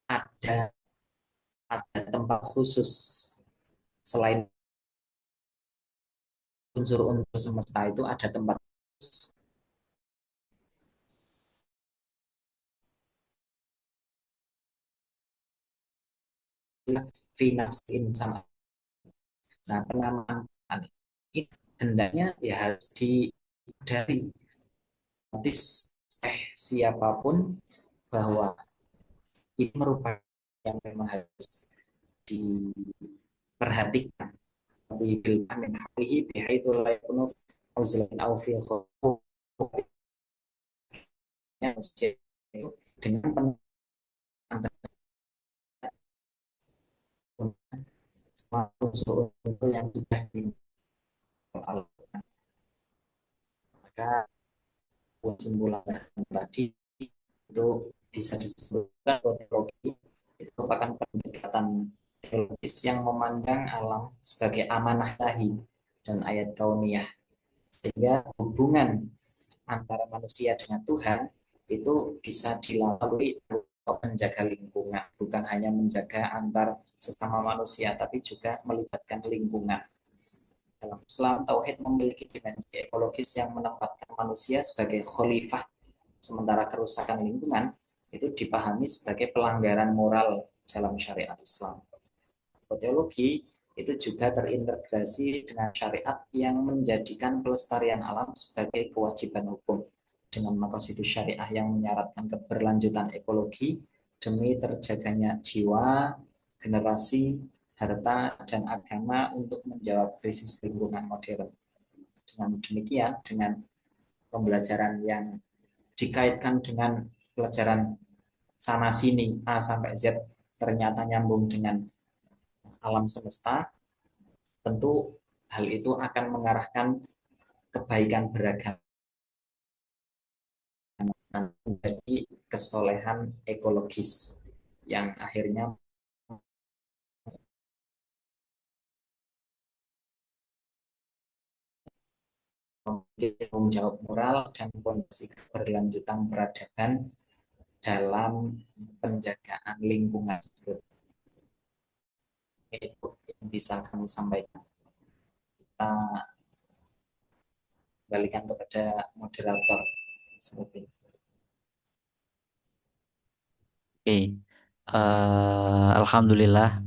ada ada tempat khusus selain unsur-unsur semesta itu ada tempat khusus. Finas insan. Nah, penamaan ini hendaknya ya harus dari siapapun bahwa ini merupakan yang memang harus diperhatikan. Dibilkan min haqihi bihaitsu la yakunu uzlan aw fi dengan unsur-unsur yang sudah dialami, maka kesimpulan tadi itu bisa disebutkan bahwa teologi itu merupakan pendekatan teologis yang memandang alam sebagai amanah ilahi dan ayat kauniyah, sehingga hubungan antara manusia dengan Tuhan itu bisa dilalui untuk menjaga lingkungan, bukan hanya menjaga antar sesama manusia, tapi juga melibatkan lingkungan. Dalam Islam, tauhid memiliki dimensi ekologis yang menempatkan manusia sebagai khalifah, sementara kerusakan lingkungan itu dipahami sebagai pelanggaran moral dalam syariat Islam. Teologi itu juga terintegrasi dengan syariat yang menjadikan pelestarian alam sebagai kewajiban hukum, dengan maqasid syariah yang menyaratkan keberlanjutan ekologi demi terjaganya jiwa, generasi, harta, dan agama untuk menjawab krisis lingkungan modern. Dengan demikian, dengan pembelajaran yang dikaitkan dengan pelajaran sana sini A sampai Z ternyata nyambung dengan alam semesta, tentu hal itu akan mengarahkan kebaikan beragam menjadi kesolehan ekologis yang akhirnya memiliki tanggung jawab moral dan fondasi keberlanjutan peradaban dalam penjagaan lingkungan. Itu yang bisa kami sampaikan. Kita kembalikan kepada moderator. Seperti itu. Oke, Alhamdulillah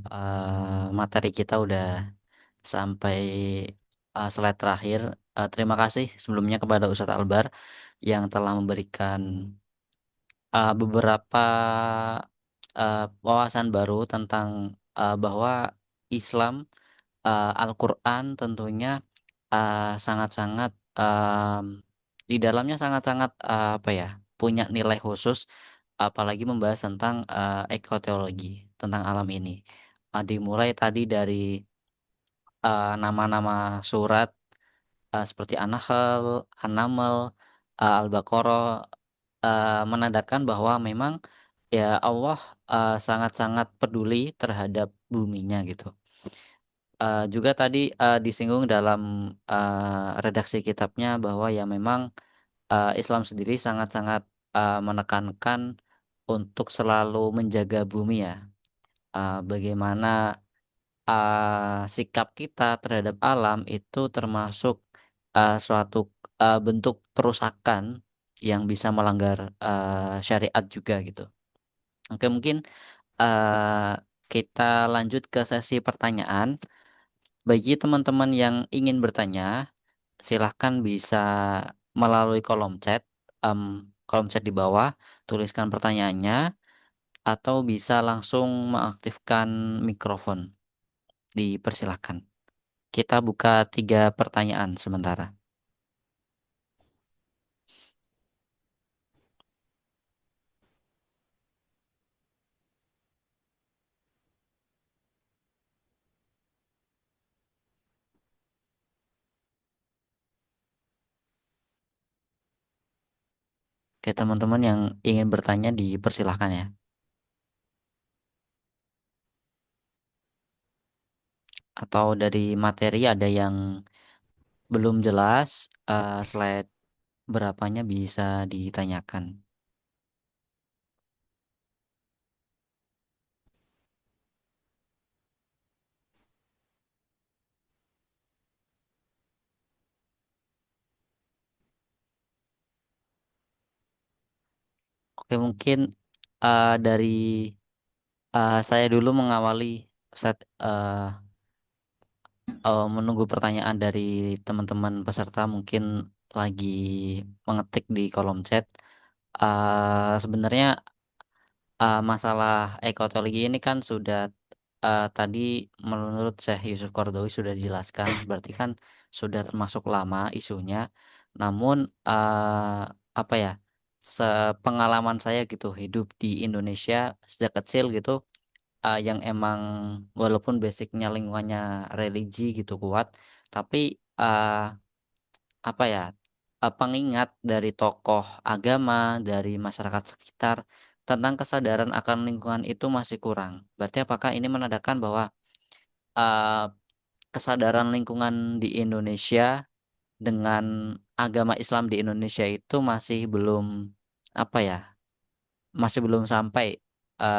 materi kita udah sampai slide terakhir. Terima kasih sebelumnya kepada Ustadz Albar yang telah memberikan beberapa wawasan baru tentang bahwa Islam, Al-Quran tentunya sangat-sangat di dalamnya sangat-sangat apa ya, punya nilai khusus, apalagi membahas tentang ekoteologi tentang alam ini. Dimulai tadi dari nama-nama surat seperti An-Nahl, An-Naml, Al-Baqarah, menandakan bahwa memang ya Allah sangat-sangat peduli terhadap buminya gitu. Juga tadi disinggung dalam redaksi kitabnya bahwa ya memang Islam sendiri sangat-sangat menekankan untuk selalu menjaga bumi ya. Bagaimana sikap kita terhadap alam itu termasuk suatu bentuk perusakan yang bisa melanggar syariat juga gitu. Oke, mungkin eh, kita lanjut ke sesi pertanyaan. Bagi teman-teman yang ingin bertanya, silahkan bisa melalui em, kolom chat di bawah, tuliskan pertanyaannya, atau bisa langsung mengaktifkan mikrofon. Dipersilahkan. Kita buka 3 pertanyaan sementara. Oke, teman-teman yang ingin bertanya dipersilahkan ya. Atau dari materi ada yang belum jelas, slide berapanya bisa ditanyakan. Oke, mungkin dari saya dulu mengawali set menunggu pertanyaan dari teman-teman peserta mungkin lagi mengetik di kolom chat. Sebenarnya masalah ekotologi ini kan sudah tadi menurut Syekh Yusuf Qaradawi sudah dijelaskan, berarti kan sudah termasuk lama isunya. Namun apa ya, sepengalaman saya gitu hidup di Indonesia sejak kecil gitu, yang emang walaupun basicnya lingkungannya religi gitu kuat, tapi apa ya, pengingat dari tokoh agama, dari masyarakat sekitar tentang kesadaran akan lingkungan itu masih kurang. Berarti apakah ini menandakan bahwa uh, kesadaran lingkungan di Indonesia dengan agama Islam di Indonesia itu masih belum apa ya, masih belum sampai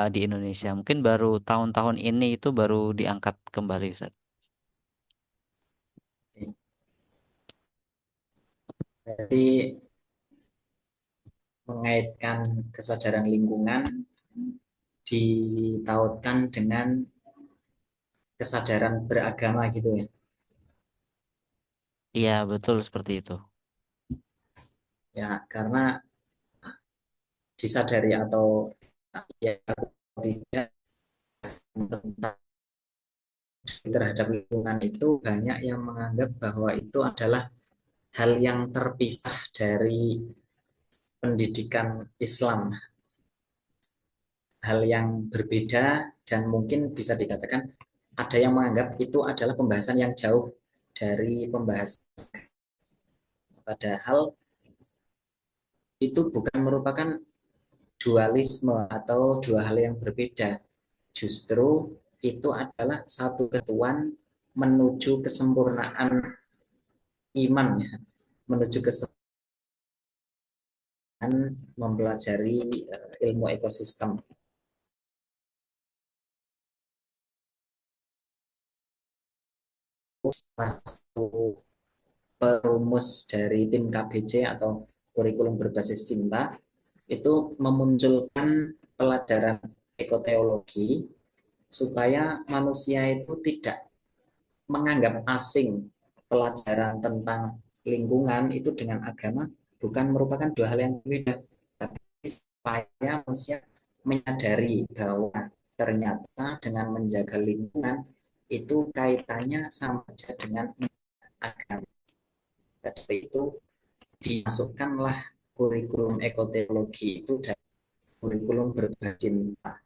di Indonesia. Mungkin baru tahun-tahun ini itu baru diangkat kembali, Ustaz. Berarti mengaitkan kesadaran lingkungan ditautkan dengan kesadaran beragama gitu ya. Iya, betul seperti itu. Ya, karena disadari atau ya tidak tentang terhadap lingkungan itu banyak yang menganggap bahwa itu adalah hal yang terpisah dari pendidikan Islam, hal yang berbeda dan mungkin bisa dikatakan ada yang menganggap itu adalah pembahasan yang jauh dari pembahasan, padahal itu bukan merupakan dualisme atau dua hal yang berbeda. Justru itu adalah satu kesatuan menuju kesempurnaan iman ya, menuju kesempurnaan mempelajari ilmu ekosistem. Satu perumus dari tim KBC atau kurikulum berbasis cinta itu memunculkan pelajaran ekoteologi supaya manusia itu tidak menganggap asing pelajaran tentang lingkungan itu dengan agama bukan merupakan dua hal yang berbeda, tapi supaya manusia menyadari bahwa ternyata dengan menjaga lingkungan itu kaitannya sama saja dengan agama. Dari itu dimasukkanlah kurikulum ekoteologi itu dari kurikulum berbasis cinta.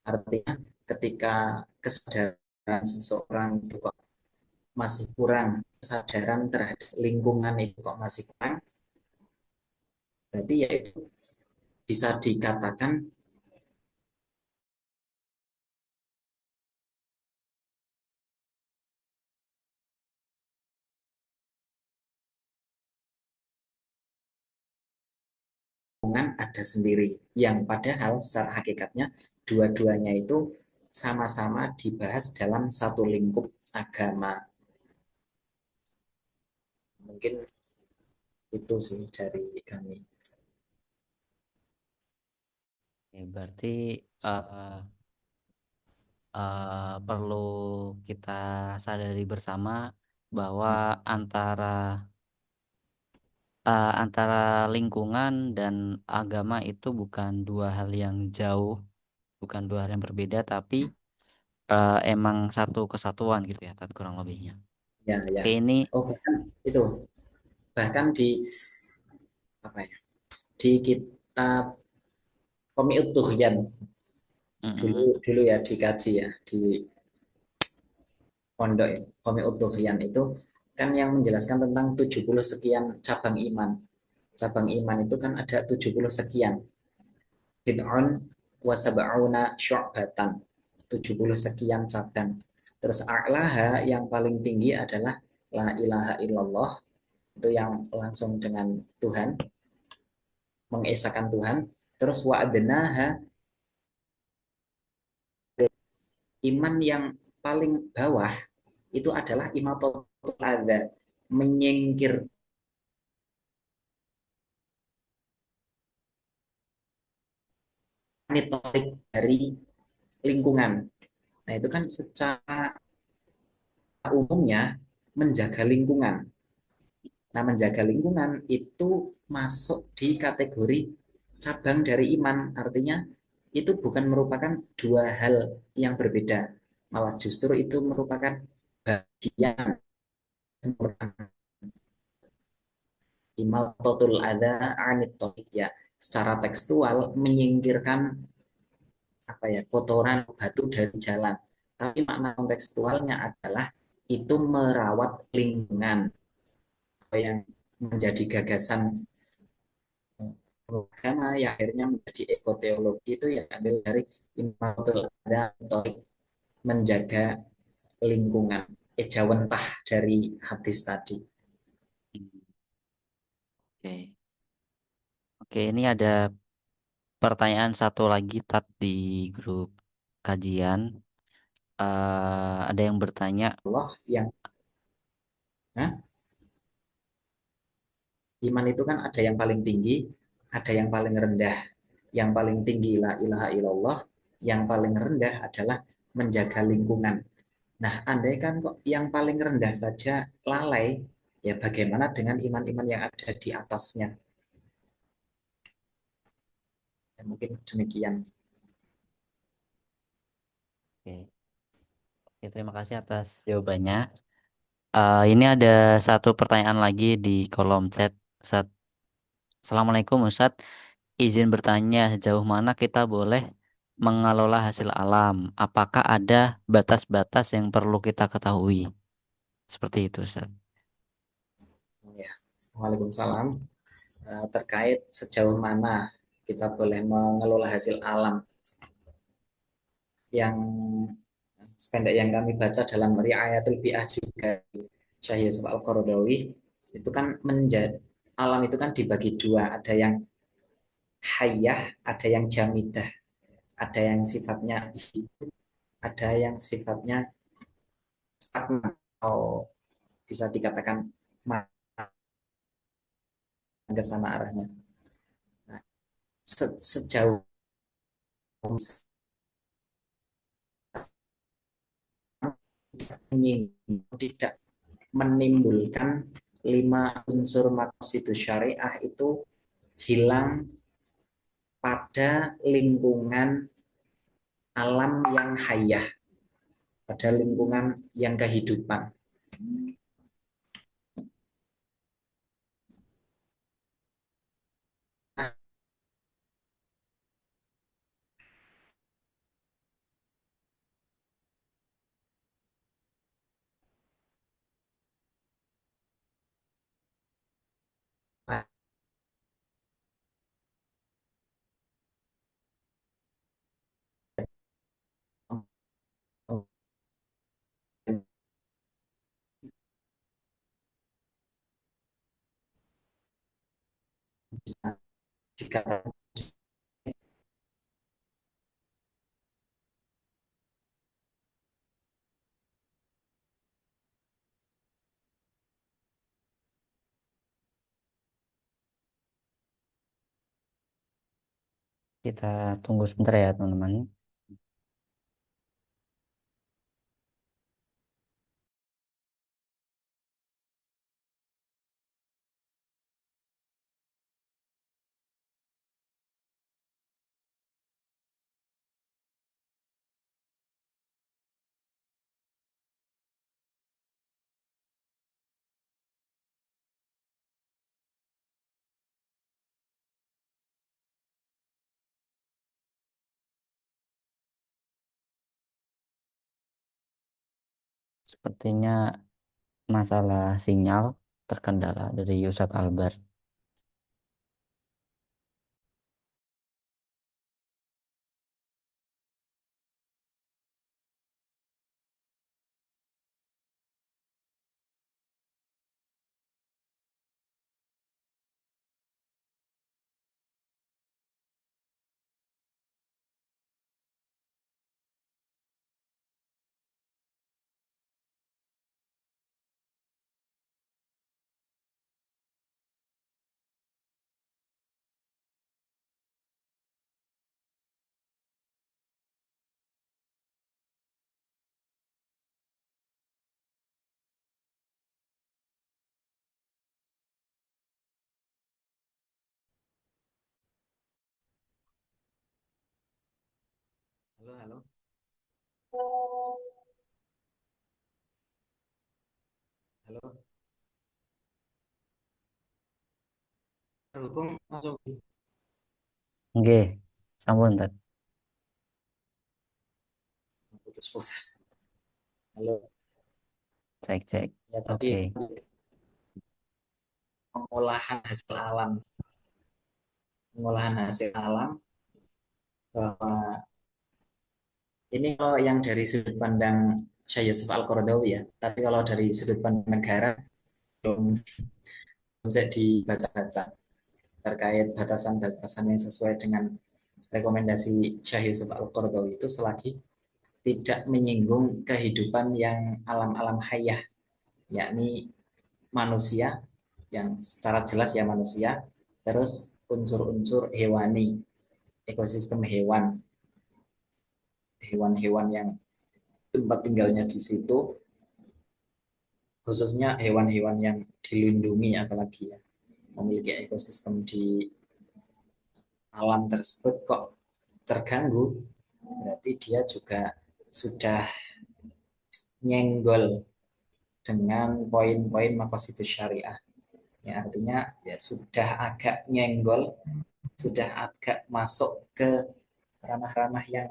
Artinya ketika kesadaran seseorang itu kok masih kurang, kesadaran terhadap lingkungan itu kok masih kurang, berarti ya itu bisa dikatakan lingkungan ada sendiri. Yang padahal secara hakikatnya dua-duanya itu sama-sama dibahas dalam satu lingkup agama. Mungkin itu sih dari kami. Oke, berarti eh, perlu kita sadari bersama bahwa antara antara lingkungan dan agama itu bukan dua hal yang jauh, bukan dua hal yang berbeda, tapi emang satu kesatuan gitu ya, Tat, kurang lebihnya. Ya, ya. Oke, ini Oh, bahkan itu, bahkan di apa ya? Di kitab Qomiut Tughyan dulu mm-mm, dulu ya dikaji ya di pondok ya. Qomiut Tughyan itu kan yang menjelaskan tentang 70 sekian cabang iman. Cabang iman itu kan ada 70 sekian. Bid'un wa sab'una syu'batan. 70 sekian cabang. Terus a'laha yang paling tinggi adalah la ilaha illallah, itu yang langsung dengan Tuhan, mengesahkan Tuhan. Terus wa adnaha, iman yang paling bawah itu adalah imatatul adza, menyingkir monitoring dari lingkungan. Nah, itu kan secara umumnya menjaga lingkungan. Nah, menjaga lingkungan itu masuk di kategori cabang dari iman. Artinya itu bukan merupakan dua hal yang berbeda. Malah justru itu merupakan bagian imatatul adza anit ya. Secara tekstual menyingkirkan apa ya, kotoran batu dari jalan. Tapi makna kontekstualnya adalah itu merawat lingkungan. Yang menjadi gagasan agama yang akhirnya menjadi ekoteologi itu ya ambil dari imatul ada menjaga lingkungan, ejawantah dari hadis tadi. oke. Oke, ini ada pertanyaan satu lagi Tat di grup kajian. Ada yang bertanya, Allah yang, nah, iman itu kan ada yang paling tinggi, ada yang paling rendah. Yang paling tinggi la ilaha illallah, yang paling rendah adalah menjaga lingkungan. Nah, andai kan kok yang paling rendah saja lalai, ya bagaimana dengan iman-iman yang ada di atasnya? Ya, mungkin demikian. oke, oke, terima kasih atas jawabannya. Ini ada satu pertanyaan lagi di kolom chat. Ustadz. Assalamualaikum Ustadz. Izin bertanya, sejauh mana kita boleh mengelola hasil alam? Apakah ada batas-batas yang perlu kita ketahui? Seperti itu, Ustadz. Ya. Waalaikumsalam. Terkait sejauh mana kita boleh mengelola hasil alam, yang sependek yang kami baca dalam Riayatul Bi'ah juga Syekh Yusuf Al-Qaradawi, itu kan menjadi alam itu kan dibagi dua, ada yang hayah, ada yang jamidah, ada yang sifatnya hidup, ada yang sifatnya stagnan atau bisa dikatakan ke sana arahnya. Nah, sejauh tidak menimbulkan lima unsur maqasidus syariah itu hilang pada lingkungan alam yang hayah, pada lingkungan yang kehidupan. dikatakan Kita tunggu sebentar ya teman-teman. Sepertinya masalah sinyal terkendala dari Ustadz Albar. halo halo halo terhubung langsung Oke, sampun Tat. putus-putus. Halo, Cek cek. ya tadi Oke. pengolahan hasil alam, pengolahan hasil alam bahwa ini kalau yang dari sudut pandang Syekh Yusuf Al-Qaradawi ya, tapi kalau dari sudut pandang negara belum bisa dibaca-baca terkait batasan-batasan yang sesuai dengan rekomendasi Syekh Yusuf Al-Qaradawi itu selagi tidak menyinggung kehidupan yang alam-alam hayah, yakni manusia yang secara jelas ya manusia, terus unsur-unsur hewani, ekosistem hewan, hewan-hewan yang tempat tinggalnya di situ, khususnya hewan-hewan yang dilindungi apalagi ya, memiliki ekosistem di alam tersebut kok terganggu, berarti dia juga sudah nyenggol dengan poin-poin makositus syariah. Ya, artinya ya sudah agak nyenggol, sudah agak masuk ke ranah-ranah yang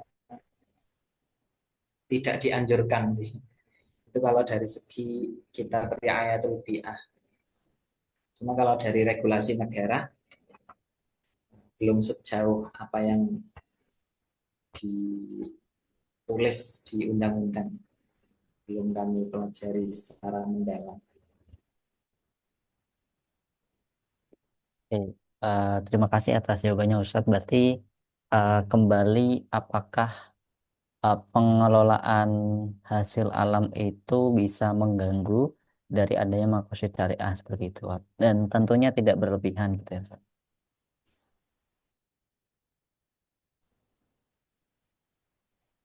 tidak dianjurkan sih. Itu kalau dari segi kita beriayatul bi'ah. Cuma kalau dari regulasi negara, belum sejauh apa yang ditulis di undang-undang. Belum kami pelajari secara mendalam. Oke. Terima kasih atas jawabannya Ustadz. Berarti kembali apakah pengelolaan hasil alam itu bisa mengganggu dari adanya makosid syariah seperti itu, dan tentunya tidak berlebihan gitu ya Ustadz.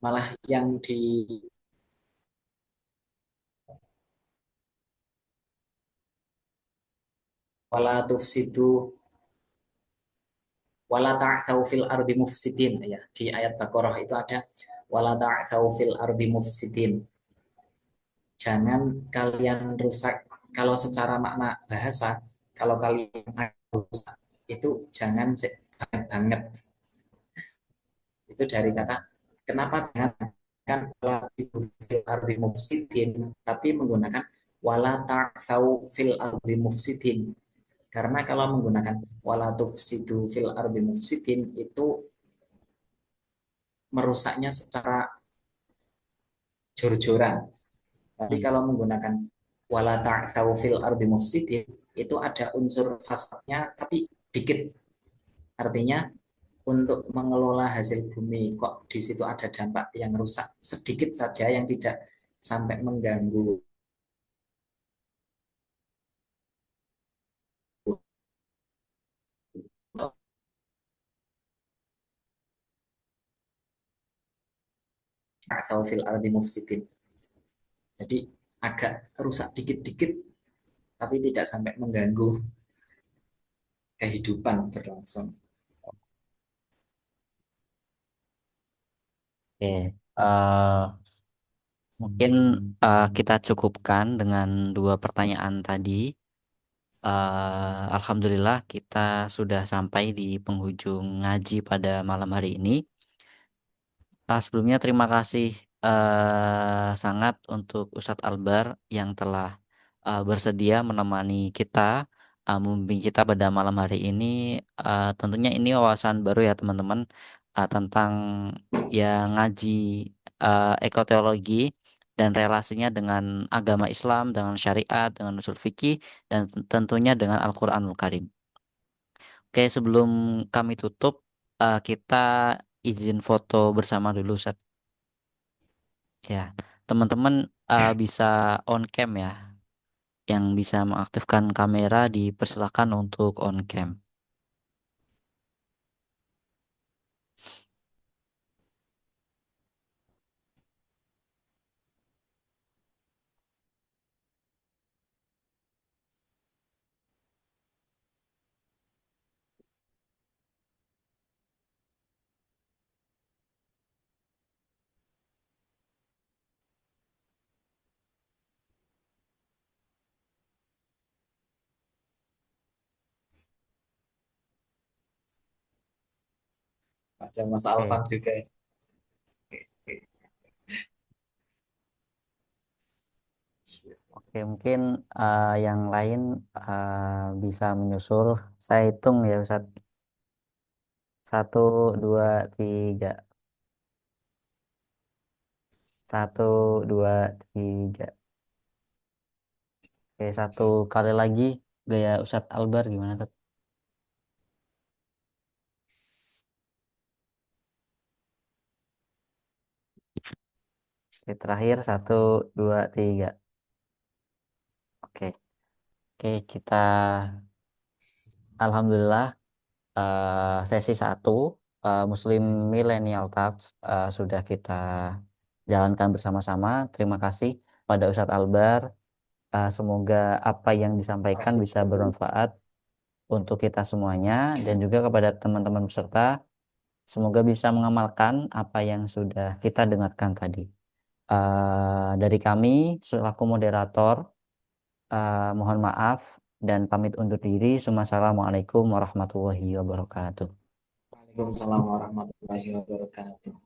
Malah yang di wala tufsidu wala ta'thau fil ardi mufsidin ya di ayat Baqarah itu ada wala ta'thau fil ardi mufsidin. Jangan kalian rusak, kalau secara makna bahasa, kalau kalian rusak itu jangan banget. Itu dari kata kenapa jangan kan fil ardi mufsidin tapi menggunakan wala ta'thau fil ardi mufsidin. Karena kalau menggunakan wala tufsidu fil ardi mufsidin itu merusaknya secara jor-joran. Tapi Hmm. kalau menggunakan wala ta'thaw fil ardi mufsidin itu ada unsur fasadnya tapi dikit. Artinya untuk mengelola hasil bumi kok di situ ada dampak yang rusak sedikit saja yang tidak sampai mengganggu atau fil ardi mufsidin. Jadi agak rusak dikit-dikit tapi tidak sampai mengganggu kehidupan berlangsung. Oke, mungkin kita cukupkan dengan dua pertanyaan tadi. Alhamdulillah kita sudah sampai di penghujung ngaji pada malam hari ini. Sebelumnya terima kasih sangat untuk Ustadz Albar yang telah bersedia menemani kita, membimbing kita pada malam hari ini. Tentunya ini wawasan baru ya teman-teman tentang ya ngaji ekoteologi dan relasinya dengan agama Islam, dengan syariat, dengan usul fikih, dan tentunya dengan Al-Quranul Karim. Oke, sebelum kami tutup, kita izin foto bersama dulu, Ustadz. Ya, teman-teman bisa on cam ya. Yang bisa mengaktifkan kamera dipersilakan untuk on cam. Ada Mas Oke, Alvan juga. oke mungkin yang lain bisa menyusul. Saya hitung ya Ustadz. Satu, dua, tiga. Satu, dua, tiga. Oke, satu kali lagi gaya Ustadz Albar gimana tuh? Oke, terakhir satu, dua, tiga. Oke, oke kita Alhamdulillah sesi satu Muslim Millennial Talks sudah kita jalankan bersama-sama. Terima kasih pada Ustadz Albar. Semoga apa yang disampaikan Masih bisa bermanfaat untuk kita semuanya dan juga kepada teman-teman peserta. Semoga bisa mengamalkan apa yang sudah kita dengarkan tadi. Dari kami selaku moderator, mohon maaf dan pamit undur diri. Assalamualaikum warahmatullahi wabarakatuh. Waalaikumsalam warahmatullahi wabarakatuh.